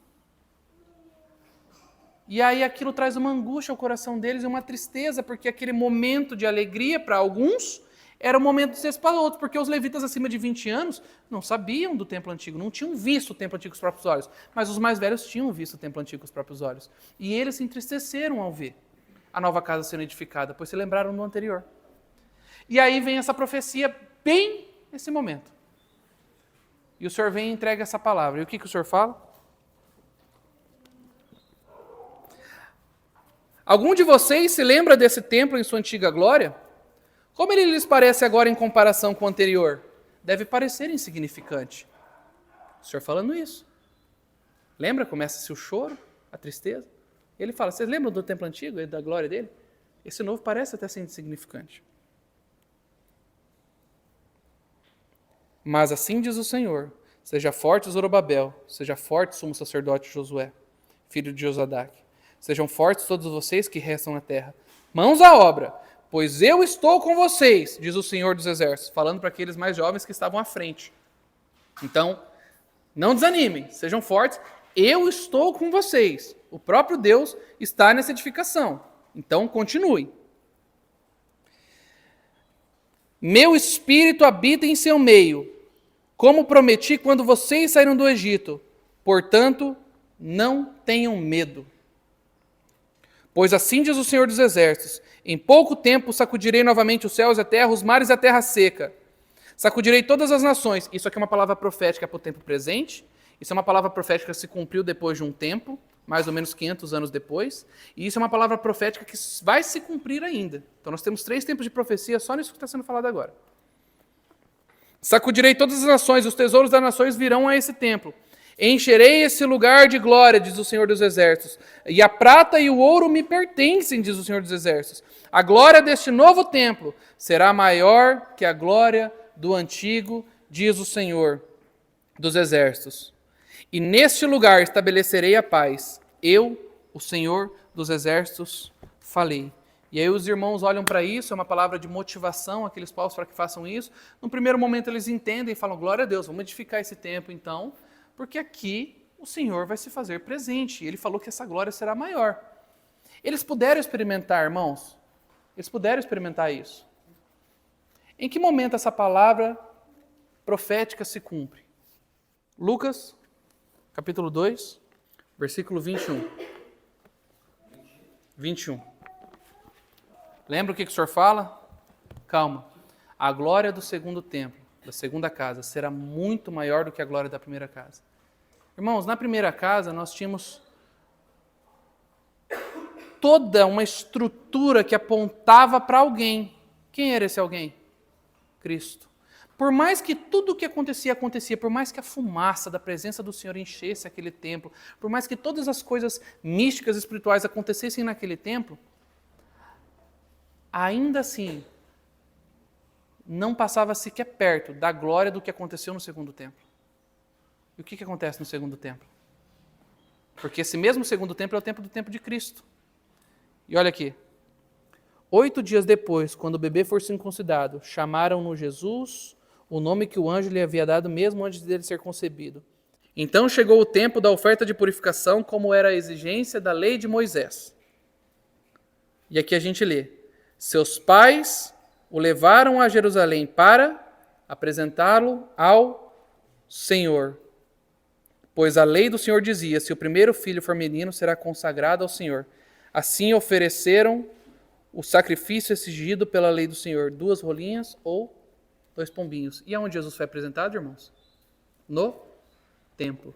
E aí aquilo traz uma angústia ao coração deles e uma tristeza, porque aquele momento de alegria para alguns era o momento de ser para outros, porque os levitas acima de 20 anos não sabiam do templo antigo, não tinham visto o templo antigo com os próprios olhos, mas os mais velhos tinham visto o templo antigo com os próprios olhos. E eles se entristeceram ao ver a nova casa sendo edificada, pois se lembraram do anterior. E aí vem essa profecia bem nesse momento. E o Senhor vem e entrega essa palavra. E o que o Senhor fala? Algum de vocês se lembra desse templo em sua antiga glória? Como ele lhes parece agora em comparação com o anterior? Deve parecer insignificante. O Senhor falando isso. Lembra? Começa-se o choro, a tristeza. Ele fala, vocês lembram do templo antigo e da glória dele? Esse novo parece até ser insignificante. Mas assim diz o Senhor, seja forte Zorobabel, seja forte sumo sacerdote Josué, filho de Josadaque. Sejam fortes todos vocês que restam na terra. Mãos à obra, pois eu estou com vocês, diz o Senhor dos Exércitos, falando para aqueles mais jovens que estavam à frente. Então, não desanimem, sejam fortes, eu estou com vocês. O próprio Deus está nessa edificação. Então, continue. Meu espírito habita em seu meio, como prometi quando vocês saíram do Egito. Portanto, não tenham medo. Pois assim diz o Senhor dos Exércitos, em pouco tempo sacudirei novamente os céus e a terra, os mares e a terra seca. Sacudirei todas as nações. Isso aqui é uma palavra profética para o tempo presente. Isso é uma palavra profética que se cumpriu depois de um tempo, mais ou menos 500 anos depois. E isso é uma palavra profética que vai se cumprir ainda. Então nós temos 3 tempos de profecia só nisso que está sendo falado agora. Sacudirei todas as nações, os tesouros das nações virão a esse templo. Encherei esse lugar de glória, diz o Senhor dos Exércitos. E a prata e o ouro me pertencem, diz o Senhor dos Exércitos. A glória deste novo templo será maior que a glória do antigo, diz o Senhor dos Exércitos. E neste lugar estabelecerei a paz. Eu, o Senhor dos Exércitos, falei. E aí os irmãos olham para isso, é uma palavra de motivação, aqueles povos para que façam isso. No primeiro momento eles entendem e falam, glória a Deus, vamos edificar esse templo então, porque aqui o Senhor vai se fazer presente. E ele falou que essa glória será maior. Eles puderam experimentar, irmãos? Eles puderam experimentar isso. Em que momento essa palavra profética se cumpre? Lucas, capítulo 2, versículo 21. 21. Lembra o que o Senhor fala? Calma. A glória do segundo templo, da segunda casa, será muito maior do que a glória da primeira casa. Irmãos, na primeira casa nós tínhamos toda uma estrutura que apontava para alguém. Quem era esse alguém? Cristo. Por mais que tudo o que acontecia, por mais que a fumaça da presença do Senhor enchesse aquele templo, por mais que todas as coisas místicas e espirituais acontecessem naquele templo, ainda assim, não passava sequer perto da glória do que aconteceu no segundo templo. E o que acontece no segundo templo? Porque esse mesmo segundo templo é o templo do templo de Cristo. E olha aqui. 8 dias depois, quando o bebê for circuncidado, chamaram-no Jesus, o nome que o anjo lhe havia dado mesmo antes dele ser concebido. Então chegou o tempo da oferta de purificação, como era a exigência da lei de Moisés. E aqui a gente lê. Seus pais o levaram a Jerusalém para apresentá-lo ao Senhor. Pois a lei do Senhor dizia, se o primeiro filho for menino, será consagrado ao Senhor. Assim ofereceram o sacrifício exigido pela lei do Senhor, 2 rolinhas ou 2 pombinhos. E aonde Jesus foi apresentado, irmãos? No templo.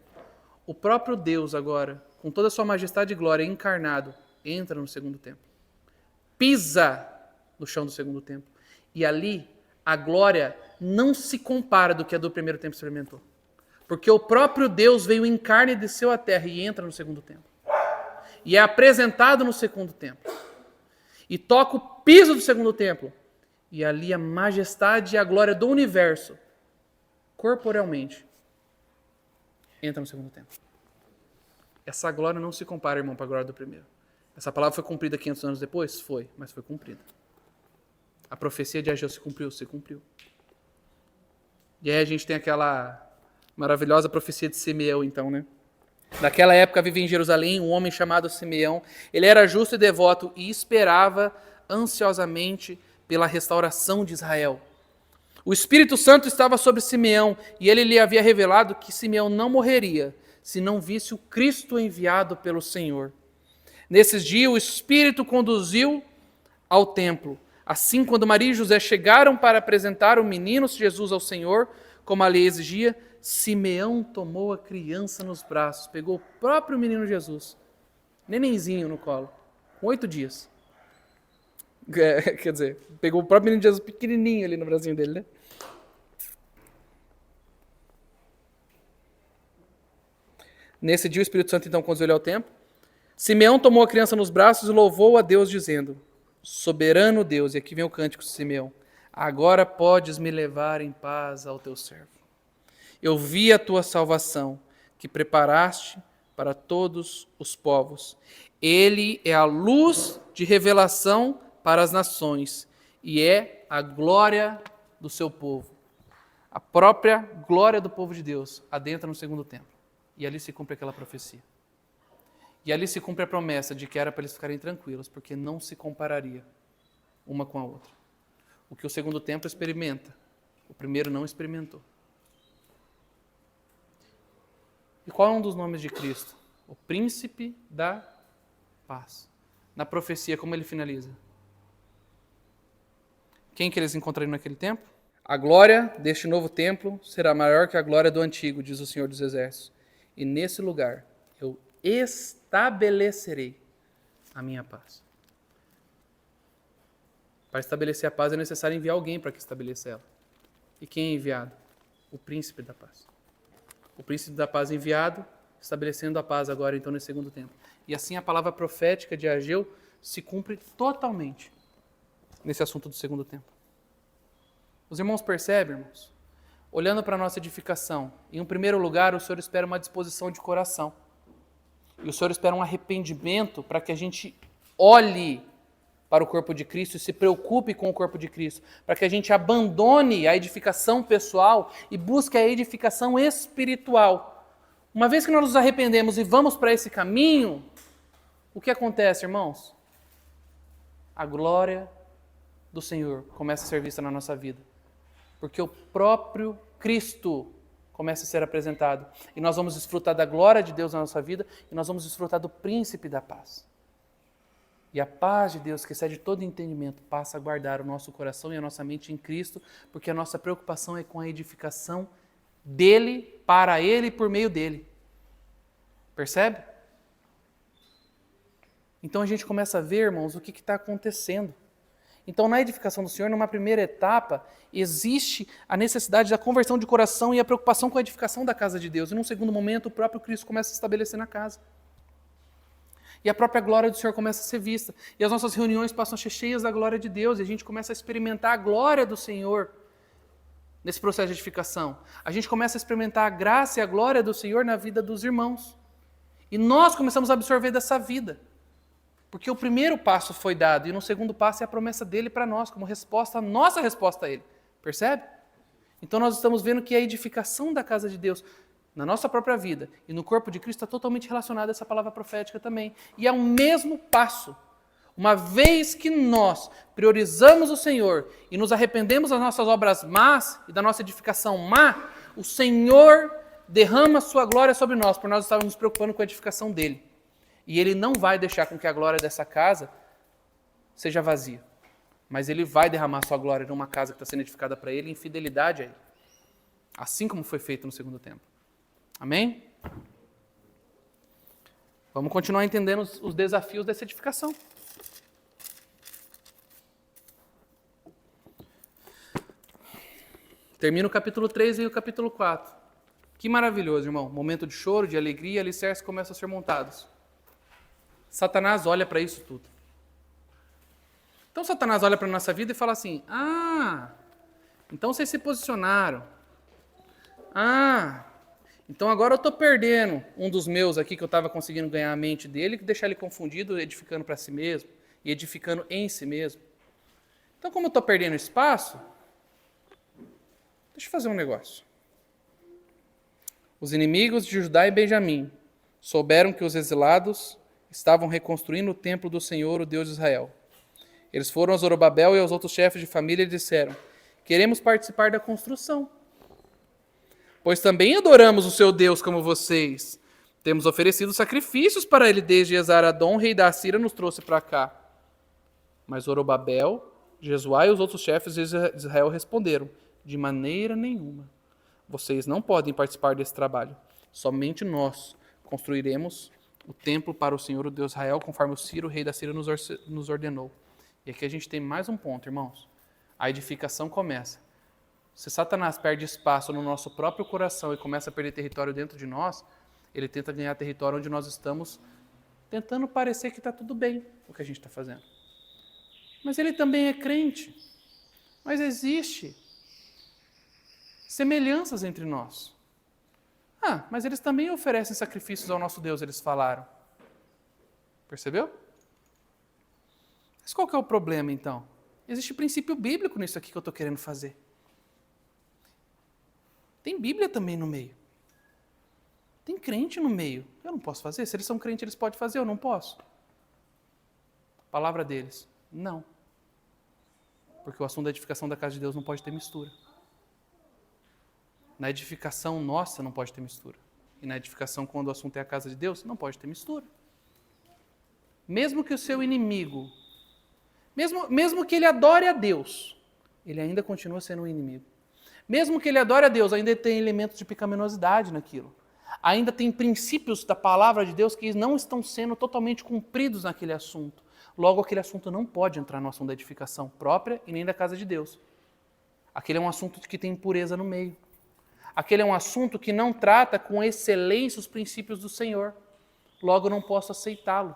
O próprio Deus agora, com toda a sua majestade e glória encarnado, entra no segundo templo. Pisa no chão do segundo templo. E ali, a glória não se compara do que a do primeiro templo experimentou. Porque o próprio Deus veio em carne e desceu à terra e entra no segundo templo. E é apresentado no segundo templo. E toca o piso do segundo templo. E ali a majestade e a glória do universo, corporalmente, entra no segundo templo. Essa glória não se compara, irmão, para a glória do primeiro. Essa palavra foi cumprida 500 anos depois? Foi, mas foi cumprida. A profecia de Ageu se cumpriu. E aí a gente tem aquela maravilhosa profecia de Simeão, então, né? Naquela época vivia em Jerusalém um homem chamado Simeão. Ele era justo e devoto e esperava ansiosamente pela restauração de Israel. O Espírito Santo estava sobre Simeão e ele lhe havia revelado que Simeão não morreria se não visse o Cristo enviado pelo Senhor. Nesses dias o Espírito conduziu ao templo. Assim, quando Maria e José chegaram para apresentar o menino Jesus ao Senhor, como a lei exigia, Simeão tomou a criança nos braços, pegou o próprio menino Jesus, nenenzinho no colo, com 8 dias. Quer dizer, pegou o próprio menino de Jesus pequenininho ali no bracinho dele, né? Nesse dia o Espírito Santo então conduziu ele ao templo. Simeão tomou a criança nos braços e louvou a Deus, dizendo: Soberano Deus, e aqui vem o cântico de Simeão, agora podes me levar em paz ao teu servo. Eu vi a tua salvação, que preparaste para todos os povos. Ele é a luz de revelação para as nações e é a glória do seu povo. A própria glória do povo de Deus adentra no segundo templo. E ali se cumpre aquela profecia. E ali se cumpre a promessa de que era para eles ficarem tranquilos, porque não se compararia uma com a outra. O que o segundo templo experimenta, o primeiro não experimentou. E qual é um dos nomes de Cristo? O príncipe da paz. Na profecia, como ele finaliza? Quem que eles encontrariam naquele templo? A glória deste novo templo será maior que a glória do antigo, diz o Senhor dos Exércitos. E nesse lugar eu estabelecerei a minha paz. Para estabelecer a paz é necessário enviar alguém para que estabeleça ela. E quem é enviado? O príncipe da paz. O príncipe da paz enviado, estabelecendo a paz agora então nesse segundo tempo. E assim a palavra profética de Ageu se cumpre totalmente nesse assunto do segundo tempo. Os irmãos percebem, irmãos? Olhando para a nossa edificação, em um primeiro lugar, o Senhor espera uma disposição de coração. E o Senhor espera um arrependimento para que a gente olhe para o corpo de Cristo e se preocupe com o corpo de Cristo, para que a gente abandone a edificação pessoal e busque a edificação espiritual. Uma vez que nós nos arrependemos e vamos para esse caminho, o que acontece, irmãos? A glória do Senhor começa a ser vista na nossa vida, porque o próprio Cristo começa a ser apresentado. E nós vamos desfrutar da glória de Deus na nossa vida e nós vamos desfrutar do príncipe da paz. E a paz de Deus, que excede todo entendimento, passa a guardar o nosso coração e a nossa mente em Cristo, porque a nossa preocupação é com a edificação dele, para ele e por meio dele. Percebe? Então a gente começa a ver, irmãos, o que está acontecendo. Então, na edificação do Senhor, numa primeira etapa, existe a necessidade da conversão de coração e a preocupação com a edificação da casa de Deus. E num segundo momento, o próprio Cristo começa a se estabelecer na casa. E a própria glória do Senhor começa a ser vista. E as nossas reuniões passam a ser cheias da glória de Deus. E a gente começa a experimentar a glória do Senhor nesse processo de edificação. A gente começa a experimentar a graça e a glória do Senhor na vida dos irmãos. E nós começamos a absorver dessa vida. Porque o primeiro passo foi dado, e no segundo passo é a promessa dele para nós, como resposta, a nossa resposta a ele. Percebe? Então nós estamos vendo que a edificação da casa de Deus, na nossa própria vida e no corpo de Cristo, está totalmente relacionada a essa palavra profética também. E é o mesmo passo. Uma vez que nós priorizamos o Senhor e nos arrependemos das nossas obras más e da nossa edificação má, o Senhor derrama a sua glória sobre nós, por nós estarmos nos preocupando com a edificação dele. E ele não vai deixar com que a glória dessa casa seja vazia. Mas ele vai derramar a sua glória numa casa que está sendo edificada para ele em fidelidade a ele. Assim como foi feito no segundo tempo. Amém? Vamos continuar entendendo os desafios dessa edificação. Termina o capítulo 3 e o capítulo 4. Que maravilhoso, irmão. Momento de choro, de alegria, alicerces começam a ser montados. Satanás olha para isso tudo. Então Satanás olha para a nossa vida e fala assim: então vocês se posicionaram. Então agora eu estou perdendo um dos meus aqui que eu estava conseguindo ganhar a mente dele, deixar ele confundido, edificando para si mesmo e edificando em si mesmo. Então como eu estou perdendo espaço, deixa eu fazer um negócio. Os inimigos de Judá e Benjamim souberam que os exilados estavam reconstruindo o templo do Senhor, o Deus de Israel. Eles foram a Zorobabel e aos outros chefes de família e disseram: queremos participar da construção, pois também adoramos o seu Deus como vocês. Temos oferecido sacrifícios para ele desde Esaradom, rei da Assíria, nos trouxe para cá. Mas Zorobabel, Jesuá e os outros chefes de Israel responderam: de maneira nenhuma. Vocês não podem participar desse trabalho. Somente nós construiremos o templo para o Senhor, o Deus de Israel, conforme o Ciro, o rei da Síria, nos ordenou. E aqui a gente tem mais um ponto, irmãos. A edificação começa. Se Satanás perde espaço no nosso próprio coração e começa a perder território dentro de nós, ele tenta ganhar território onde nós estamos, tentando parecer que está tudo bem o que a gente está fazendo. Mas ele também é crente. Mas existe semelhanças entre nós. Mas eles também oferecem sacrifícios ao nosso Deus, eles falaram. Percebeu? Mas qual que é o problema, então? Existe princípio bíblico nisso aqui que eu estou querendo fazer. Tem Bíblia também no meio. Tem crente no meio. Eu não posso fazer? Se eles são crentes, eles podem fazer, eu não posso. Palavra deles, não. Porque o assunto da edificação da casa de Deus não pode ter mistura. Na edificação nossa não pode ter mistura. E na edificação, quando o assunto é a casa de Deus, não pode ter mistura. Mesmo que o seu inimigo, mesmo que ele adore a Deus, ele ainda continua sendo um inimigo. Mesmo que ele adore a Deus, ainda tem elementos de pecaminosidade naquilo. Ainda tem princípios da palavra de Deus que não estão sendo totalmente cumpridos naquele assunto. Logo, aquele assunto não pode entrar no assunto da edificação própria e nem da casa de Deus. Aquele é um assunto que tem impureza no meio. Aquele é um assunto que não trata com excelência os princípios do Senhor. Logo, eu não posso aceitá-lo.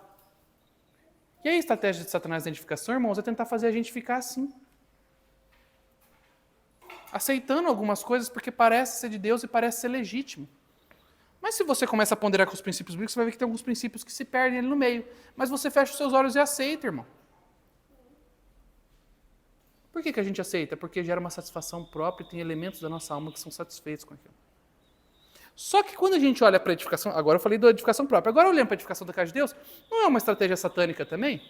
E a estratégia de Satanás na edificação, irmãos, é tentar fazer a gente ficar assim. Aceitando algumas coisas porque parece ser de Deus e parece ser legítimo. Mas se você começa a ponderar com os princípios bíblicos, você vai ver que tem alguns princípios que se perdem ali no meio. Mas você fecha os seus olhos e aceita, irmão. Por que a gente aceita? Porque gera uma satisfação própria e tem elementos da nossa alma que são satisfeitos com aquilo. Só que quando a gente olha para a edificação, agora eu falei da edificação própria, agora olhando para a edificação da casa de Deus, não é uma estratégia satânica também?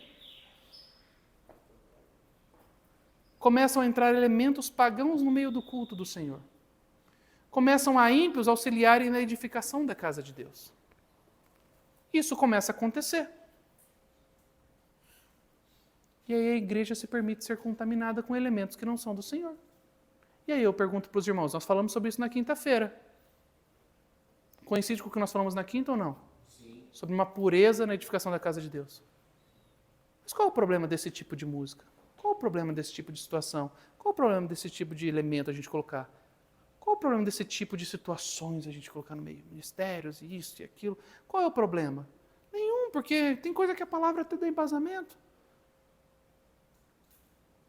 Começam a entrar elementos pagãos no meio do culto do Senhor. Começam a ímpios auxiliarem na edificação da casa de Deus. Isso começa a acontecer. E aí a igreja se permite ser contaminada com elementos que não são do Senhor. E aí eu pergunto para os irmãos, nós falamos sobre isso na quinta-feira. Coincide com o que nós falamos na quinta ou não? Sim. Sobre uma pureza na edificação da casa de Deus. Mas qual é o problema desse tipo de música? Qual o problema desse tipo de situação? Qual o problema desse tipo de elemento a gente colocar? Qual o problema desse tipo de situações a gente colocar no meio? Ministérios, isso e aquilo. Qual é o problema? Nenhum, porque tem coisa que a palavra até dá embasamento.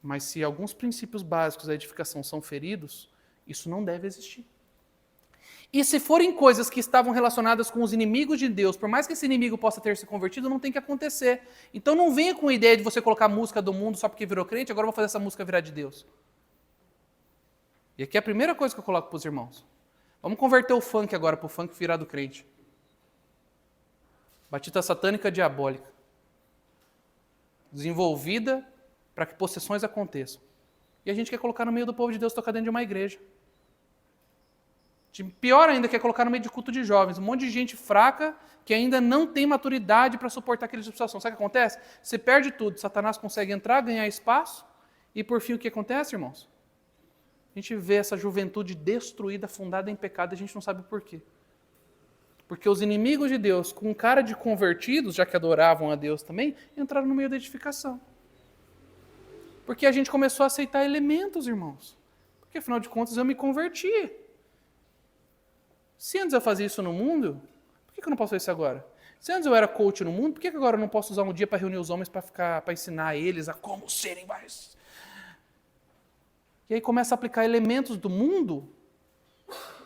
Mas se alguns princípios básicos da edificação são feridos, isso não deve existir. E se forem coisas que estavam relacionadas com os inimigos de Deus, por mais que esse inimigo possa ter se convertido, não tem que acontecer. Então não venha com a ideia de você colocar música do mundo só porque virou crente, agora eu vou fazer essa música virar de Deus. E aqui é a primeira coisa que eu coloco para os irmãos. Vamos converter o funk agora para o funk virado crente. Batida satânica diabólica. Desenvolvida para que possessões aconteçam. E a gente quer colocar no meio do povo de Deus, tocar dentro de uma igreja. Pior ainda, quer colocar no meio de culto de jovens. Um monte de gente fraca que ainda não tem maturidade para suportar aquela situação. Sabe o que acontece? Você perde tudo. Satanás consegue entrar, ganhar espaço. E por fim, o que acontece, irmãos? A gente vê essa juventude destruída, fundada em pecado, e a gente não sabe o porquê. Porque os inimigos de Deus, com cara de convertidos, já que adoravam a Deus também, entraram no meio da edificação. Porque a gente começou a aceitar elementos, irmãos. Porque, afinal de contas, eu me converti. Se antes eu fazia isso no mundo, por que eu não posso fazer isso agora? Se antes eu era coach no mundo, por que agora eu não posso usar um dia para reunir os homens para ensinar eles a como serem mais? E aí começa a aplicar elementos do mundo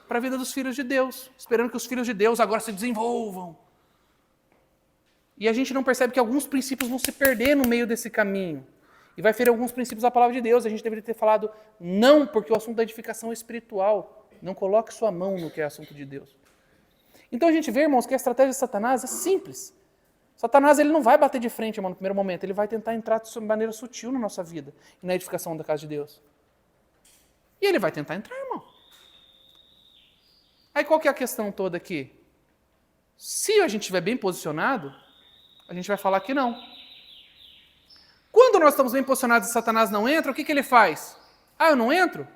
para a vida dos filhos de Deus, esperando que os filhos de Deus agora se desenvolvam. E a gente não percebe que alguns princípios vão se perder no meio desse caminho. E vai ferir alguns princípios da palavra de Deus. A gente deveria ter falado não, porque o assunto da edificação é espiritual. Não coloque sua mão no que é assunto de Deus. Então a gente vê, irmãos, que a estratégia de Satanás é simples. Satanás ele não vai bater de frente, irmão, no primeiro momento. Ele vai tentar entrar de maneira sutil na nossa vida e na edificação da casa de Deus. E ele vai tentar entrar, irmão. Aí qual que é a questão toda aqui? Se a gente estiver bem posicionado, a gente vai falar que não. Quando nós estamos bem posicionados e Satanás não entra, o que ele faz? Eu não entro?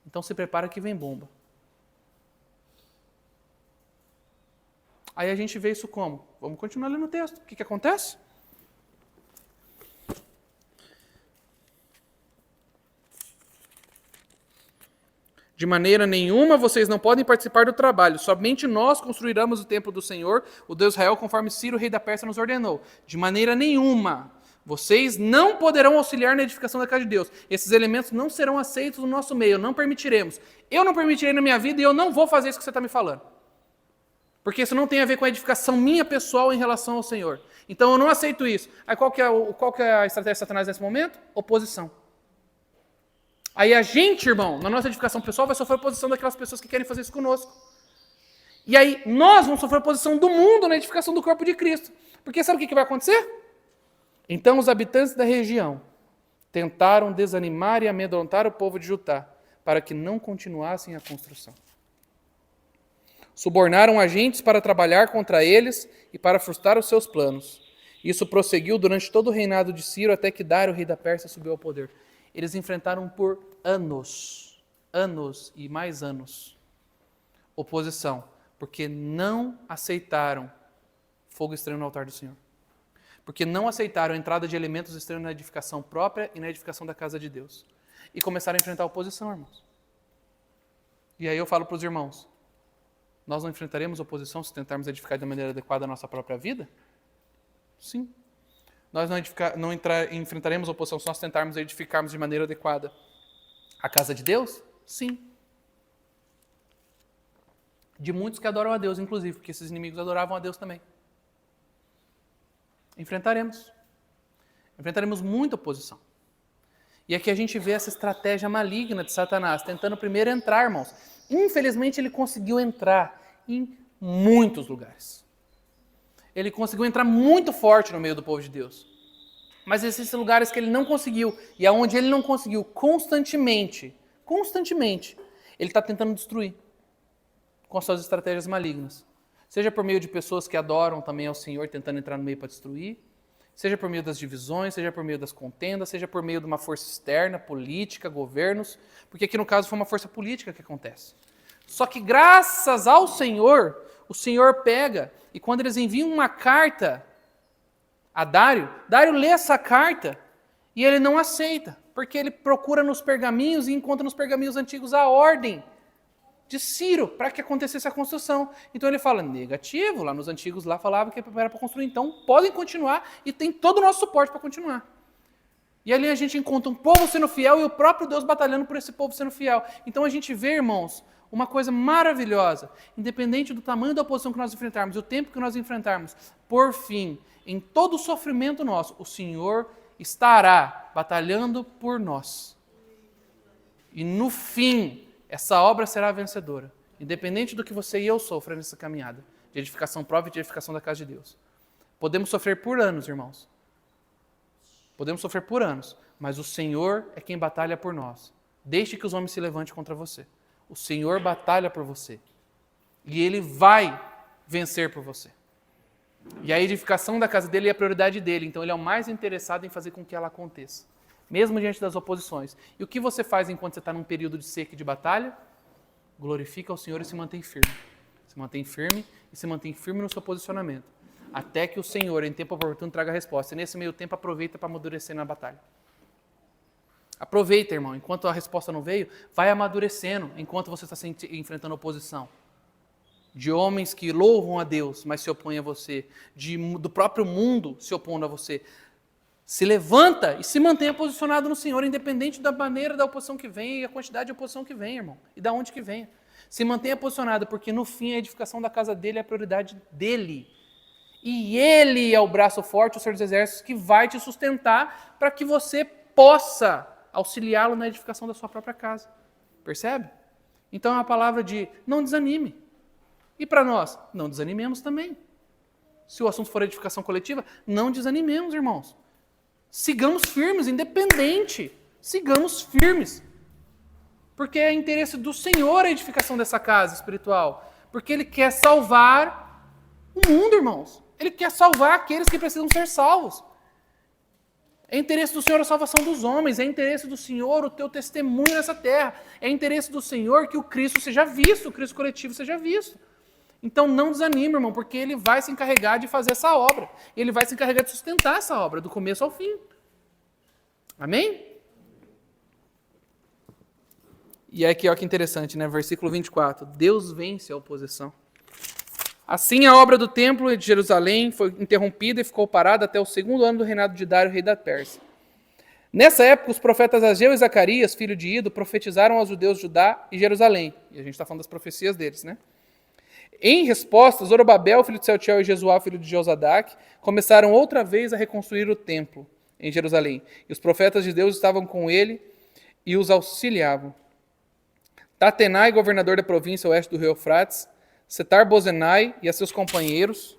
Então se prepara que vem bomba. Aí a gente vê isso como? Vamos continuar lendo o texto. O que acontece? De maneira nenhuma vocês não podem participar do trabalho, somente nós construiremos o templo do Senhor, o Deus Israel, conforme Ciro, rei da Pérsia, nos ordenou. De maneira nenhuma vocês não poderão auxiliar na edificação da casa de Deus. Esses elementos não serão aceitos no nosso meio, não permitiremos. Eu não permitirei na minha vida e eu não vou fazer isso que você está me falando. Porque isso não tem a ver com a edificação minha pessoal em relação ao Senhor. Então eu não aceito isso. Aí qual que é a estratégia de Satanás nesse momento? Oposição. Aí a gente, irmão, na nossa edificação pessoal, vai sofrer oposição daquelas pessoas que querem fazer isso conosco. E aí nós vamos sofrer oposição do mundo na edificação do corpo de Cristo. Porque sabe o que vai acontecer? Então os habitantes da região tentaram desanimar e amedrontar o povo de Judá, para que não continuassem a construção. Subornaram agentes para trabalhar contra eles e para frustrar os seus planos. Isso prosseguiu durante todo o reinado de Ciro, até que Dário, rei da Pérsia, subiu ao poder. Eles enfrentaram por anos e mais anos, oposição, porque não aceitaram fogo estranho no altar do Senhor. Porque não aceitaram a entrada de elementos estranhos na edificação própria e na edificação da casa de Deus. E começaram a enfrentar oposição, irmãos. E aí eu falo para os irmãos, nós não enfrentaremos oposição se tentarmos edificar de maneira adequada a nossa própria vida? Sim. Nós não enfrentaremos oposição se nós tentarmos edificarmos de maneira adequada a casa de Deus? Sim. De muitos que adoram a Deus, inclusive, porque esses inimigos adoravam a Deus também. Enfrentaremos. Enfrentaremos muita oposição. E aqui a gente vê essa estratégia maligna de Satanás, tentando primeiro entrar, irmãos. Infelizmente ele conseguiu entrar em muitos lugares. Ele conseguiu entrar muito forte no meio do povo de Deus. Mas existem lugares que ele não conseguiu. E aonde ele não conseguiu, constantemente, ele está tentando destruir com suas estratégias malignas. Seja por meio de pessoas que adoram também ao Senhor, tentando entrar no meio para destruir. Seja por meio das divisões, seja por meio das contendas, seja por meio de uma força externa, política, governos. Porque aqui no caso foi uma força política que acontece. Só que graças ao Senhor, o Senhor pega, e quando eles enviam uma carta a Dário lê essa carta e ele não aceita, porque ele procura nos pergaminhos e encontra nos pergaminhos antigos a ordem de Ciro para que acontecesse a construção. Então ele fala, negativo, lá nos antigos lá falava que era para construir, então podem continuar e tem todo o nosso suporte para continuar. E ali a gente encontra um povo sendo fiel e o próprio Deus batalhando por esse povo sendo fiel. Então a gente vê, irmãos, uma coisa maravilhosa, independente do tamanho da oposição que nós enfrentarmos e o tempo que nós enfrentarmos, por fim, em todo o sofrimento nosso, o Senhor estará batalhando por nós. E no fim, essa obra será vencedora, independente do que você e eu sofram nessa caminhada, de edificação própria e de edificação da casa de Deus. Podemos sofrer por anos, irmãos. Podemos sofrer por anos, mas o Senhor é quem batalha por nós. Deixe que os homens se levantem contra você. O Senhor batalha por você. E Ele vai vencer por você. E a edificação da casa dele é a prioridade dele. Então Ele é o mais interessado em fazer com que ela aconteça. Mesmo diante das oposições. E o que você faz enquanto você está num período de seca e de batalha? Glorifica ao Senhor e se mantém firme. Se mantém firme e se mantém firme no seu posicionamento. Até que o Senhor, em tempo oportuno, traga a resposta. E nesse meio tempo, aproveita para amadurecer na batalha. Aproveita, irmão, enquanto a resposta não veio, vai amadurecendo enquanto você está enfrentando oposição. De homens que louvam a Deus, mas se opõem a você. Do próprio mundo se opondo a você. Se levanta e se mantenha posicionado no Senhor, independente da maneira da oposição que vem e a quantidade de oposição que vem, irmão. E da onde que venha. Se mantenha posicionado, porque no fim a edificação da casa dele é a prioridade dele. E ele é o braço forte, o Senhor dos Exércitos, que vai te sustentar para que você possa auxiliá-lo na edificação da sua própria casa. Percebe? Então é uma palavra de não desanime. E para nós, não desanimemos também. Se o assunto for edificação coletiva, não desanimemos, irmãos. Sigamos firmes, independente. Sigamos firmes. Porque é interesse do Senhor a edificação dessa casa espiritual. Porque Ele quer salvar o mundo, irmãos. Ele quer salvar aqueles que precisam ser salvos. É interesse do Senhor a salvação dos homens, é interesse do Senhor o teu testemunho nessa terra, é interesse do Senhor que o Cristo seja visto, o Cristo coletivo seja visto. Então não desanima, irmão, porque ele vai se encarregar de fazer essa obra. Ele vai se encarregar de sustentar essa obra, do começo ao fim. Amém? E aqui, olha que interessante, né? Versículo 24. Deus vence a oposição. Assim, a obra do templo de Jerusalém foi interrompida e ficou parada até o 2º ano do reinado de Dário, rei da Pérsia. Nessa época, os profetas Ageu e Zacarias, filho de Ido, profetizaram aos judeus de Judá e Jerusalém. E a gente está falando das profecias deles, né? Em resposta, Zorobabel, filho de Sealtiel, e Jesuá, filho de Josadaque, começaram outra vez a reconstruir o templo em Jerusalém. E os profetas de Deus estavam com ele e os auxiliavam. Tatenai, governador da província oeste do rio Eufrates, Setar-Bozenai e seus companheiros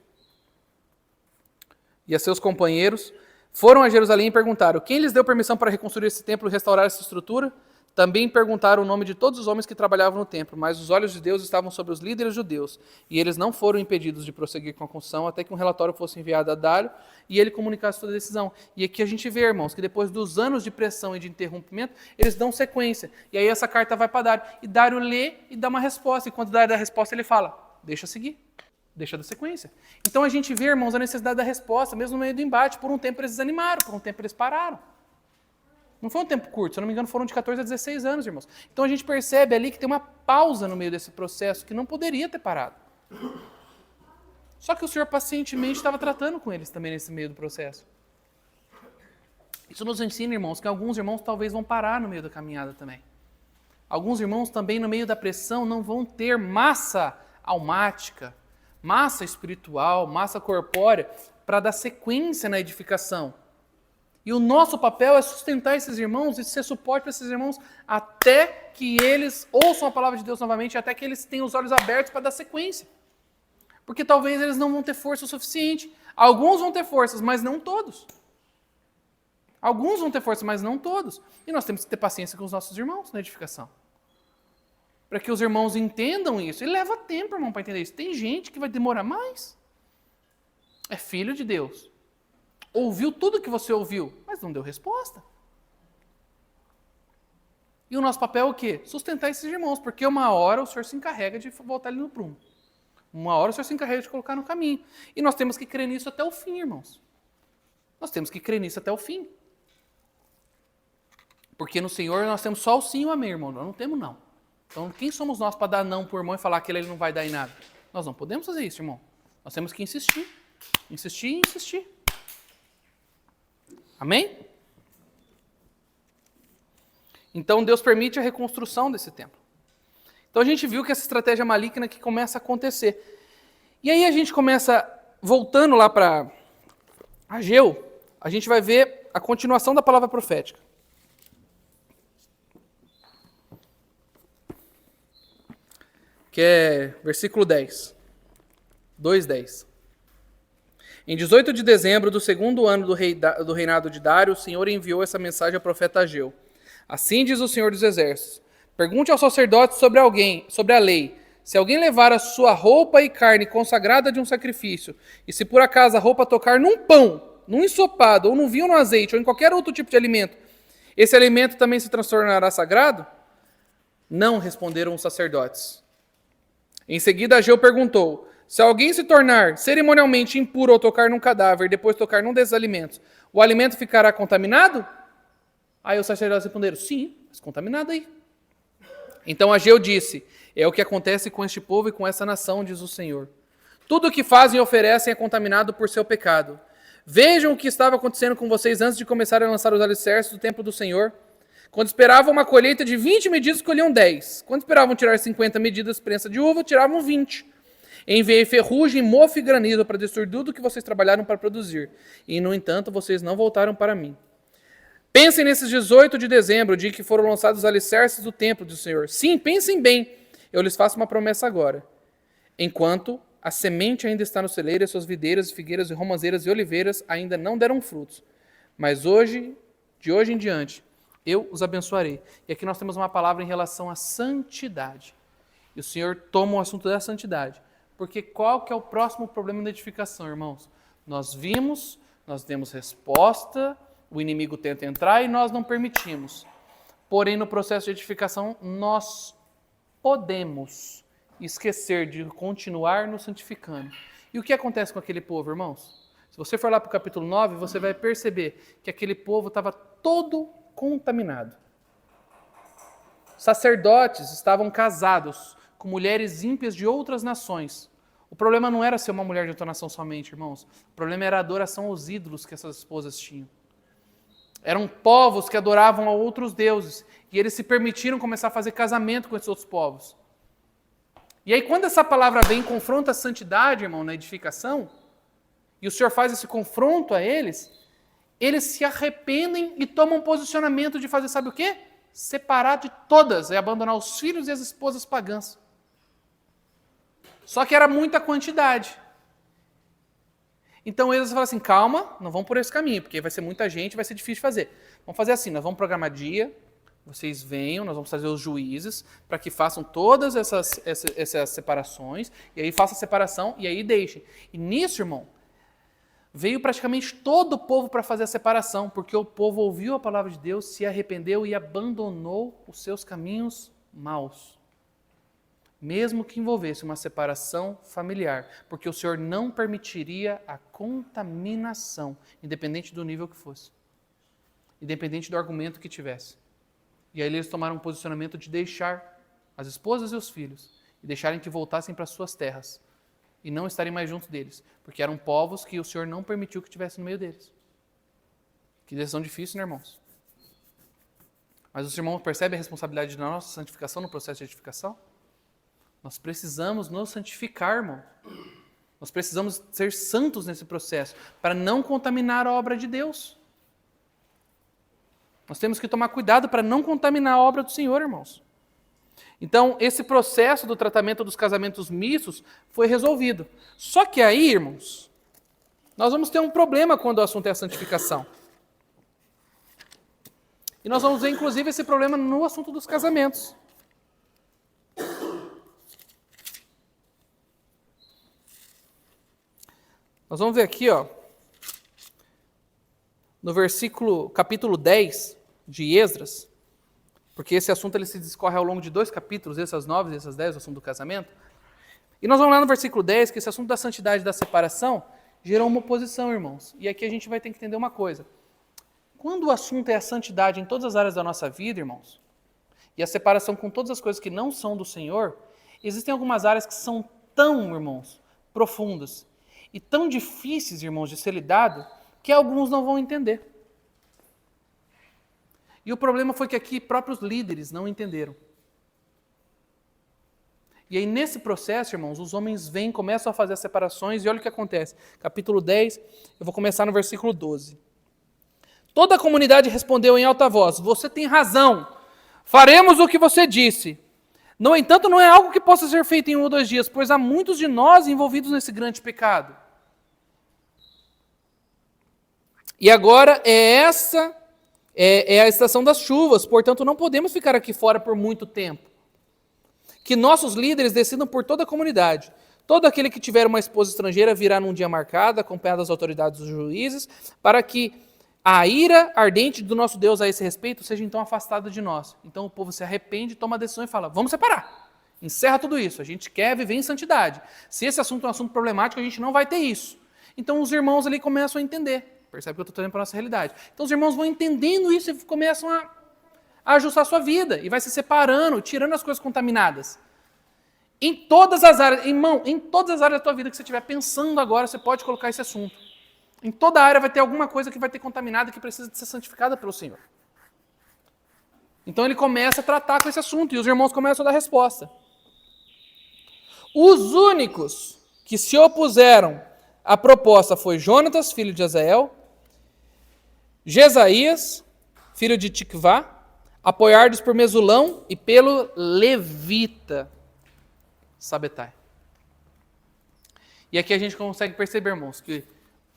foram a Jerusalém e perguntaram: quem lhes deu permissão para reconstruir esse templo e restaurar essa estrutura? Também perguntaram o nome de todos os homens que trabalhavam no templo, mas os olhos de Deus estavam sobre os líderes judeus, e eles não foram impedidos de prosseguir com a construção até que um relatório fosse enviado a Dário e ele comunicasse toda a decisão. E aqui a gente vê, irmãos, que depois dos anos de pressão e de interrompimento, eles dão sequência. E aí essa carta vai para Dário, e Dário lê e dá uma resposta, e quando Dário dá a resposta, ele fala: deixa seguir, deixa dar sequência. Então a gente vê, irmãos, a necessidade da resposta, mesmo no meio do embate. Por um tempo eles desanimaram, por um tempo eles pararam. Não foi um tempo curto, se eu não me engano foram de 14 a 16 anos, irmãos. Então a gente percebe ali que tem uma pausa no meio desse processo que não poderia ter parado. Só que o Senhor pacientemente estava tratando com eles também nesse meio do processo. Isso nos ensina, irmãos, que alguns irmãos talvez vão parar no meio da caminhada também. Alguns irmãos também no meio da pressão não vão ter massa almática, massa espiritual, massa corpórea para dar sequência na edificação. E o nosso papel é sustentar esses irmãos e ser suporte para esses irmãos até que eles ouçam a palavra de Deus novamente, até que eles tenham os olhos abertos para dar sequência. Porque talvez eles não vão ter força o suficiente. Alguns vão ter forças, mas não todos. Alguns vão ter força, mas não todos. E nós temos que ter paciência com os nossos irmãos na edificação. Para que os irmãos entendam isso. E leva tempo, irmão, para entender isso. Tem gente que vai demorar mais. É filho de Deus. Ouviu tudo que você ouviu, mas não deu resposta. E o nosso papel é o quê? Sustentar esses irmãos, porque uma hora o Senhor se encarrega de voltar ele no prumo. Uma hora o Senhor se encarrega de colocar no caminho. E nós temos que crer nisso até o fim, irmãos. Nós temos que crer nisso até o fim. Porque no Senhor nós temos só o sim e o amém, irmão. Nós não temos não. Então quem somos nós para dar não para o irmão e falar que ele não vai dar em nada? Nós não podemos fazer isso, irmão. Nós temos que insistir. Insistir e insistir. Amém? Então Deus permite a reconstrução desse templo. Então a gente viu que essa estratégia maligna que começa a acontecer. E aí a gente começa, voltando lá para Ageu, a gente vai ver a continuação da palavra profética. Que é versículo 10. 2:10. Em 18 de dezembro do 2º ano do reinado de Dário, o Senhor enviou essa mensagem ao profeta Ageu. Assim diz o Senhor dos Exércitos: pergunte aos sacerdotes sobre a lei. Se alguém levar a sua roupa e carne consagrada de um sacrifício, e se por acaso a roupa tocar num pão, num ensopado, ou no vinho ou no azeite, ou em qualquer outro tipo de alimento, esse alimento também se transtornará sagrado? Não, responderam os sacerdotes. Em seguida, Ageu perguntou: se alguém se tornar cerimonialmente impuro ou tocar num cadáver, depois tocar num desses alimentos, o alimento ficará contaminado? Aí os sacerdotes responderam: sim, mas contaminado aí. Então Ageu disse: é o que acontece com este povo e com essa nação, diz o Senhor. Tudo o que fazem e oferecem é contaminado por seu pecado. Vejam o que estava acontecendo com vocês antes de começar a lançar os alicerces do templo do Senhor. Quando esperavam uma colheita de 20 medidas, colhiam 10. Quando esperavam tirar 50 medidas de prensa de uva, tiravam 20. Enviei ferrugem, mofo e granizo para destruir tudo que vocês trabalharam para produzir. E, no entanto, vocês não voltaram para mim. Pensem nesses 18 de dezembro, dia que foram lançados os alicerces do templo do Senhor. Sim, pensem bem. Eu lhes faço uma promessa agora. Enquanto a semente ainda está no celeiro, as suas videiras, figueiras, romãzeiras e oliveiras ainda não deram frutos. Mas de hoje em diante, eu os abençoarei. E aqui nós temos uma palavra em relação à santidade. E o Senhor toma o assunto da santidade. Porque qual que é o próximo problema da edificação, irmãos? Nós vimos, nós demos resposta, o inimigo tenta entrar e nós não permitimos. Porém, no processo de edificação, nós podemos e esquecer de continuar nos santificando. E o que acontece com aquele povo, irmãos? Se você for lá para o capítulo 9, você vai perceber que aquele povo estava todo contaminado. Sacerdotes estavam casados com mulheres ímpias de outras nações. O problema não era ser uma mulher de outra nação somente, irmãos. O problema era a adoração aos ídolos que essas esposas tinham. Eram povos que adoravam a outros deuses. E eles se permitiram começar a fazer casamento com esses outros povos. E aí, quando essa palavra vem e confronta a santidade, irmão, na edificação, e o Senhor faz esse confronto a eles se arrependem e tomam posicionamento de fazer, sabe o quê? Separar de todas, é abandonar os filhos e as esposas pagãs. Só que era muita quantidade. Então eles falam assim, calma, não vamos por esse caminho, porque vai ser muita gente, vai ser difícil de fazer. Vamos fazer assim, nós vamos programar dia, vocês venham, nós vamos fazer os juízes, para que façam todas essas separações, e aí façam a separação, e aí deixem. E nisso, irmão, veio praticamente todo o povo para fazer a separação, porque o povo ouviu a palavra de Deus, se arrependeu e abandonou os seus caminhos maus. Mesmo que envolvesse uma separação familiar, porque o Senhor não permitiria a contaminação, independente do nível que fosse, independente do argumento que tivesse. E aí eles tomaram um posicionamento de deixar as esposas e os filhos, e deixarem que voltassem para suas terras, e não estarem mais junto deles, porque eram povos que o Senhor não permitiu que estivessem no meio deles. Que decisão difícil, né, irmãos? Mas os irmãos percebem a responsabilidade da nossa santificação no processo de edificação? Nós precisamos nos santificar, irmão. Nós precisamos ser santos nesse processo, para não contaminar a obra de Deus. Nós temos que tomar cuidado para não contaminar a obra do Senhor, irmãos. Então, esse processo do tratamento dos casamentos mistos foi resolvido. Só que aí, irmãos, nós vamos ter um problema quando o assunto é a santificação. E nós vamos ver, inclusive, esse problema no assunto dos casamentos. Nós vamos ver aqui, ó, no capítulo 10 de Esdras, porque esse assunto ele se discorre ao longo de 2 capítulos, essas 9 e essas 10, o assunto do casamento. E nós vamos lá no versículo 10, que esse assunto da santidade e da separação gerou uma oposição, irmãos. E aqui a gente vai ter que entender uma coisa. Quando o assunto é a santidade em todas as áreas da nossa vida, irmãos, e a separação com todas as coisas que não são do Senhor, existem algumas áreas que são tão, irmãos, profundas e tão difíceis, irmãos, de ser lidado, que alguns não vão entender. E o problema foi que aqui próprios líderes não entenderam. E aí nesse processo, irmãos, os homens vêm, começam a fazer as separações, e olha o que acontece. Capítulo 10, eu vou começar no versículo 12. Toda a comunidade respondeu em alta voz, você tem razão, faremos o que você disse. No entanto, não é algo que possa ser feito em 1 ou 2 dias, pois há muitos de nós envolvidos nesse grande pecado. E agora é a estação das chuvas, portanto não podemos ficar aqui fora por muito tempo. Que nossos líderes decidam por toda a comunidade. Todo aquele que tiver uma esposa estrangeira virá num dia marcado, acompanhado das autoridades dos juízes, para que a ira ardente do nosso Deus a esse respeito seja então afastada de nós. Então o povo se arrepende, toma a decisão e fala, vamos separar. Encerra tudo isso, a gente quer viver em santidade. Se esse assunto é um assunto problemático, a gente não vai ter isso. Então os irmãos ali começam a entender. Percebe que eu estou trazendo para a nossa realidade. Então os irmãos vão entendendo isso e começam a ajustar a sua vida. E vai se separando, tirando as coisas contaminadas. Em todas as áreas, irmão, em todas as áreas da tua vida que você estiver pensando agora, você pode colocar esse assunto. Em toda área vai ter alguma coisa que vai ter contaminada que precisa de ser santificada pelo Senhor. Então ele começa a tratar com esse assunto e os irmãos começam a dar resposta. Os únicos que se opuseram à proposta foi Jonatas, filho de Azael, Jesaías, filho de Tikvá, apoiados por Mesulão e pelo levita Sabetai. E aqui a gente consegue perceber, irmãos, que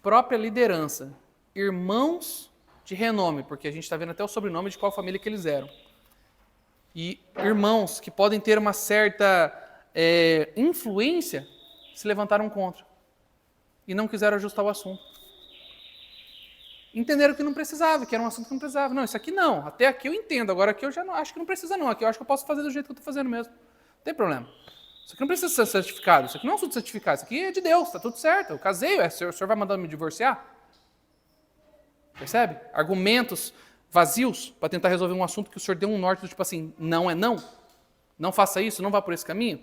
própria liderança, irmãos de renome, porque a gente está vendo até o sobrenome de qual família que eles eram, e irmãos que podem ter uma certa influência, se levantaram contra e não quiseram ajustar o assunto. Entenderam que não precisava, que era um assunto que não precisava. Não, isso aqui não, até aqui eu entendo, agora aqui eu já não, acho que não precisa não, aqui eu acho que eu posso fazer do jeito que eu estou fazendo mesmo. Não tem problema. Isso aqui não precisa ser certificado, isso aqui não é um assunto certificado, isso aqui é de Deus, está tudo certo, eu casei, o senhor vai mandar me divorciar? Percebe? Argumentos vazios para tentar resolver um assunto que o senhor deu um norte do tipo assim, não é não, não faça isso, não vá por esse caminho.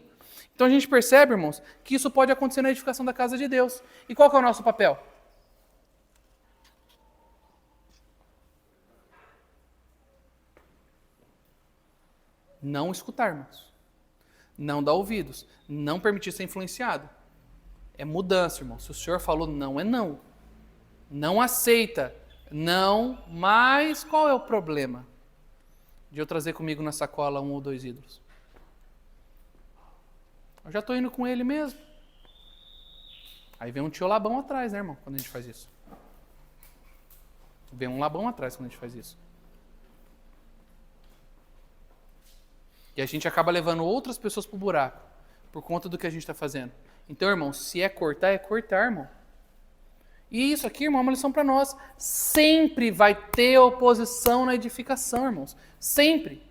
Então a gente percebe, irmãos, que isso pode acontecer na edificação da casa de Deus. E qual que é o nosso papel? Não escutar, irmãos. Não dar ouvidos. Não permitir ser influenciado. É mudança, irmão. Se o senhor falou não, é não. Não aceita. Não, mas qual é o problema de eu trazer comigo na sacola 1 ou 2 ídolos? Eu já estou indo com ele mesmo. Aí vem um tio Labão atrás, né, irmão, quando a gente faz isso. Vem um Labão atrás quando a gente faz isso. E a gente acaba levando outras pessoas para o buraco, por conta do que a gente está fazendo. Então, irmão, se é cortar, irmão. E isso aqui, irmão, é uma lição para nós. Sempre vai ter oposição na edificação, irmãos. Sempre.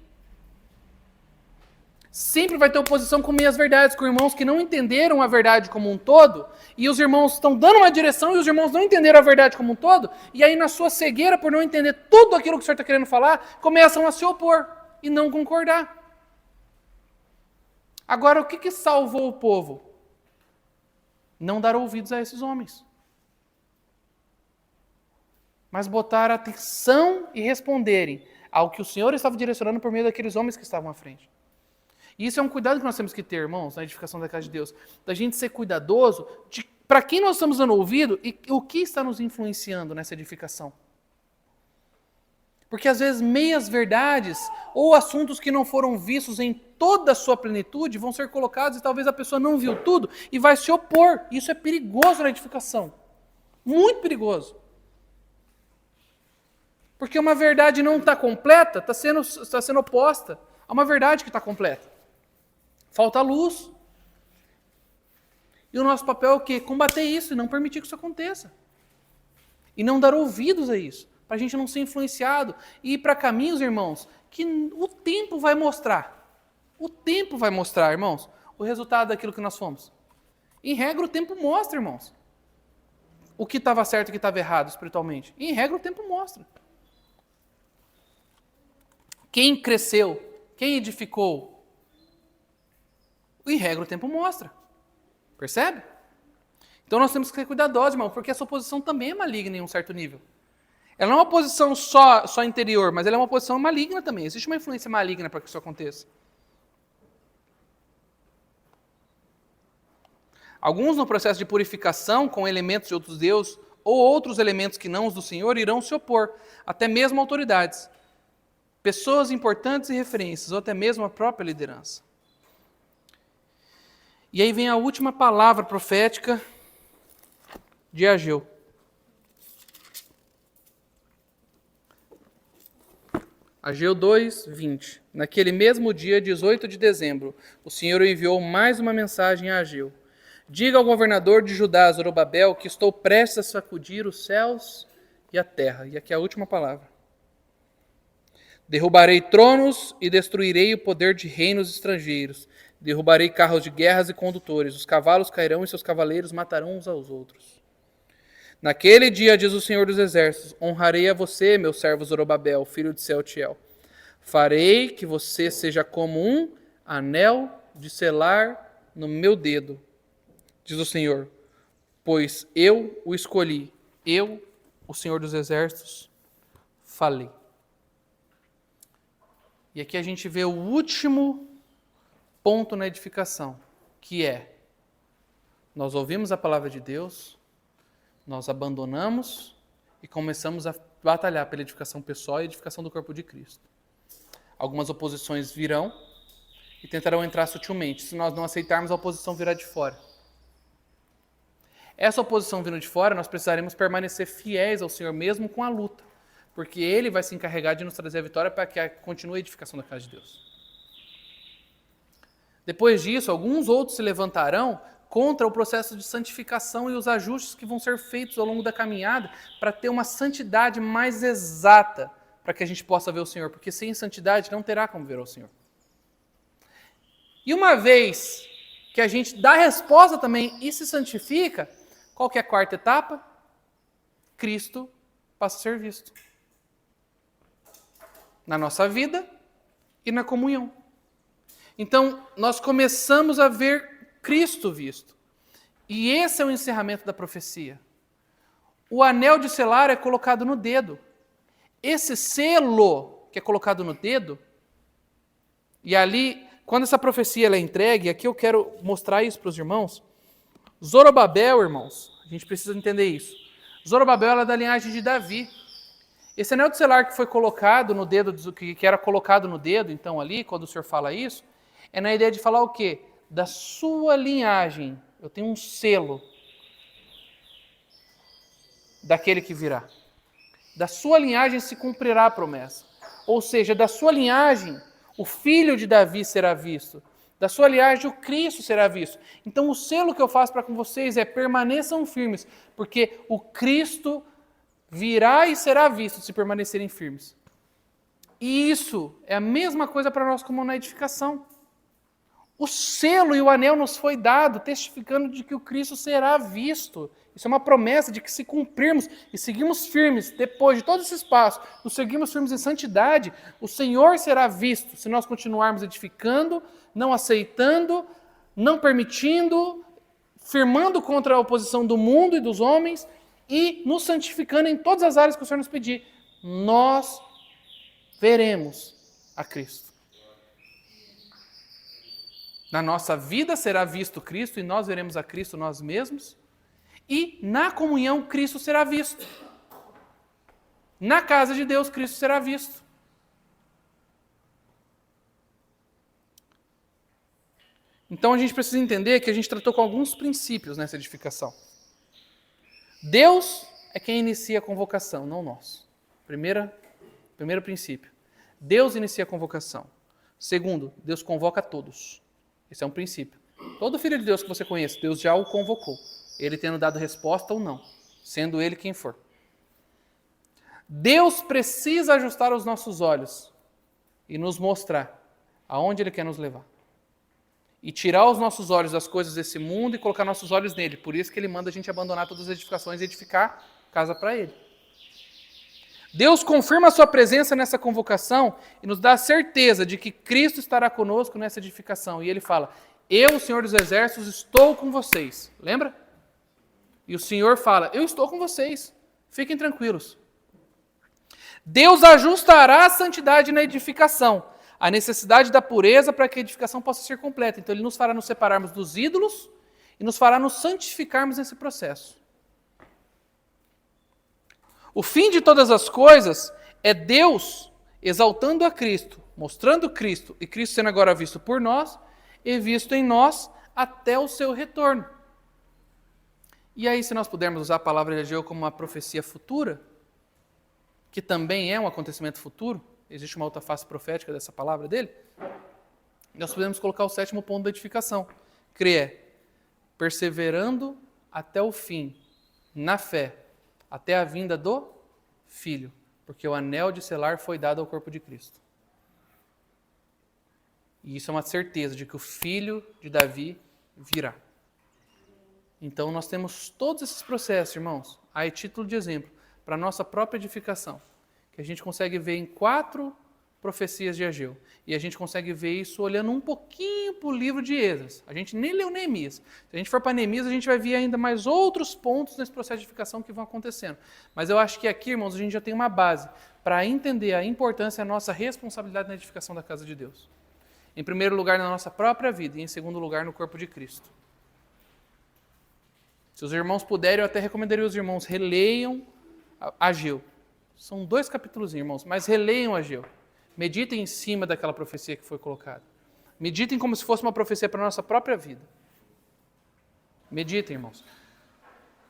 Sempre vai ter oposição com meias verdades, com irmãos que não entenderam a verdade como um todo, e os irmãos estão dando uma direção e os irmãos não entenderam a verdade como um todo, e aí na sua cegueira, por não entender tudo aquilo que o senhor está querendo falar, começam a se opor e não concordar. Agora, o que salvou o povo? Não dar ouvidos a esses homens. Mas botar atenção e responderem ao que o Senhor estava direcionando por meio daqueles homens que estavam à frente. E isso é um cuidado que nós temos que ter, irmãos, na edificação da casa de Deus. Da gente ser cuidadoso de para quem nós estamos dando ouvido e o que está nos influenciando nessa edificação. Porque às vezes meias verdades ou assuntos que não foram vistos em toda a sua plenitude vão ser colocados e talvez a pessoa não viu tudo e vai se opor. Isso é perigoso na edificação. Muito perigoso. Porque uma verdade não está completa, está sendo oposta a uma verdade que está completa. Falta luz. E o nosso papel é o quê? Combater isso e não permitir que isso aconteça. E não dar ouvidos a isso, para a gente não ser influenciado e ir para caminhos, irmãos, que o tempo vai mostrar. O tempo vai mostrar, irmãos, o resultado daquilo que nós fomos. Em regra, o tempo mostra, irmãos, o que estava certo e o que estava errado espiritualmente. Em regra, o tempo mostra. Quem cresceu, quem edificou, em regra, o tempo mostra. Percebe? Então nós temos que ser cuidadosos, irmão, porque essa oposição também é maligna em um certo nível. Ela não é uma oposição só interior, mas ela é uma oposição maligna também. Existe uma influência maligna para que isso aconteça. Alguns no processo de purificação com elementos de outros deuses ou outros elementos que não os do Senhor irão se opor, até mesmo autoridades, pessoas importantes e referências, ou até mesmo a própria liderança. E aí vem a última palavra profética de Ageu. Ageu 2, 20. Naquele mesmo dia, 18 de dezembro, o Senhor enviou mais uma mensagem a Ageu. Diga ao governador de Judá, Zorobabel, que estou prestes a sacudir os céus e a terra. E aqui é a última palavra. Derrubarei tronos e destruirei o poder de reinos estrangeiros. Derrubarei carros de guerras e condutores. Os cavalos cairão e seus cavaleiros matarão uns aos outros. Naquele dia, diz o Senhor dos Exércitos, honrarei a você, meu servo Zorobabel, filho de Sealtiel. Farei que você seja como um anel de selar no meu dedo, diz o Senhor, pois eu o escolhi, eu, o Senhor dos Exércitos, falei. E aqui a gente vê o último ponto na edificação, que é, nós ouvimos a palavra de Deus, nós abandonamos e começamos a batalhar pela edificação pessoal e edificação do corpo de Cristo. Algumas oposições virão e tentarão entrar sutilmente. Se nós não aceitarmos, a oposição virá de fora. Essa oposição vindo de fora, nós precisaremos permanecer fiéis ao Senhor mesmo com a luta, porque Ele vai se encarregar de nos trazer a vitória para que continue a edificação da casa de Deus. Depois disso, alguns outros se levantarão contra o processo de santificação e os ajustes que vão ser feitos ao longo da caminhada para ter uma santidade mais exata para que a gente possa ver o Senhor, porque sem santidade não terá como ver o Senhor. E uma vez que a gente dá resposta também e se santifica, qual que é a quarta etapa? Cristo passa a ser visto. Na nossa vida e na comunhão. Então, nós começamos a ver Cristo visto. E esse é o encerramento da profecia. O anel de selar é colocado no dedo. Esse selo que é colocado no dedo, e ali, quando essa profecia ela é entregue, aqui eu quero mostrar isso para os irmãos. Zorobabel, irmãos, a gente precisa entender isso. Zorobabel ela é da linhagem de Davi. Esse anel de selar que foi colocado no dedo, que era colocado no dedo, então ali, quando o Senhor fala isso, é na ideia de falar o quê? Da sua linhagem. Eu tenho um selo daquele que virá. Da sua linhagem se cumprirá a promessa. Ou seja, da sua linhagem, o filho de Davi será visto. Da sua linhagem, o Cristo será visto. Então, o selo que eu faço para com vocês é permaneçam firmes, porque o Cristo virá e será visto se permanecerem firmes. E isso é a mesma coisa para nós como na edificação. O selo e o anel nos foi dado, testificando de que o Cristo será visto. Isso é uma promessa de que se cumprirmos e seguirmos firmes, depois de todos esses passos, nos seguirmos firmes em santidade, o Senhor será visto, se nós continuarmos edificando, não aceitando, não permitindo, firmando contra a oposição do mundo e dos homens e nos santificando em todas as áreas que o Senhor nos pedir. Nós veremos a Cristo. Na nossa vida será visto Cristo e nós veremos a Cristo nós mesmos. E na comunhão Cristo será visto. Na casa de Deus Cristo será visto. Então a gente precisa entender que a gente tratou com alguns princípios nessa edificação. Deus é quem inicia a convocação, não nós. Primeiro princípio. Deus inicia a convocação. Segundo, Deus convoca todos. Esse é um princípio. Todo filho de Deus que você conhece, Deus já o convocou. Ele tendo dado resposta ou não, sendo ele quem for. Deus precisa ajustar os nossos olhos e nos mostrar aonde Ele quer nos levar. E tirar os nossos olhos das coisas desse mundo e colocar nossos olhos nele. Por isso que Ele manda a gente abandonar todas as edificações e edificar casa para Ele. Deus confirma a sua presença nessa convocação e nos dá a certeza de que Cristo estará conosco nessa edificação. E Ele fala, eu, o Senhor dos Exércitos, estou com vocês. Lembra? E o Senhor fala, eu estou com vocês. Fiquem tranquilos. Deus ajustará a santidade na edificação, a necessidade da pureza para que a edificação possa ser completa. Então Ele nos fará nos separarmos dos ídolos e nos fará nos santificarmos nesse processo. O fim de todas as coisas é Deus exaltando a Cristo, mostrando Cristo e Cristo sendo agora visto por nós e visto em nós até o seu retorno. E aí, se nós pudermos usar a palavra de Ageu como uma profecia futura, que também é um acontecimento futuro, existe uma outra face profética dessa palavra dele, nós podemos colocar o 7º ponto da edificação, que é perseverando até o fim, na fé, até a vinda do Filho, porque o anel de selar foi dado ao corpo de Cristo. E isso é uma certeza de que o Filho de Davi virá. Então nós temos todos esses processos, irmãos, a título de exemplo, para a nossa própria edificação, que a gente consegue ver em 4 profecias de Ageu. E a gente consegue ver isso olhando um pouquinho para o livro de Esdras. A gente nem leu Neemias. Se a gente for para Neemias, a gente vai ver ainda mais outros pontos nesse processo de edificação que vão acontecendo. Mas eu acho que aqui, irmãos, a gente já tem uma base para entender a importância e a nossa responsabilidade na edificação da casa de Deus. Em primeiro lugar, na nossa própria vida, e em segundo lugar, no corpo de Cristo. Se os irmãos puderem, eu até recomendaria os irmãos releiam Ageu. São 2 capítulos, irmãos, mas releiam Ageu. Meditem em cima daquela profecia que foi colocada. Meditem como se fosse uma profecia para a nossa própria vida. Meditem, irmãos.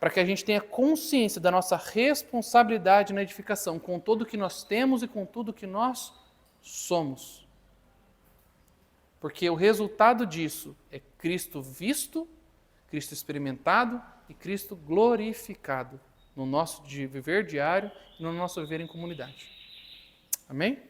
Para que a gente tenha consciência da nossa responsabilidade na edificação, com tudo que nós temos e com tudo que nós somos. Porque o resultado disso é Cristo visto, Cristo experimentado e Cristo glorificado no nosso viver diário e no nosso viver em comunidade. Amém?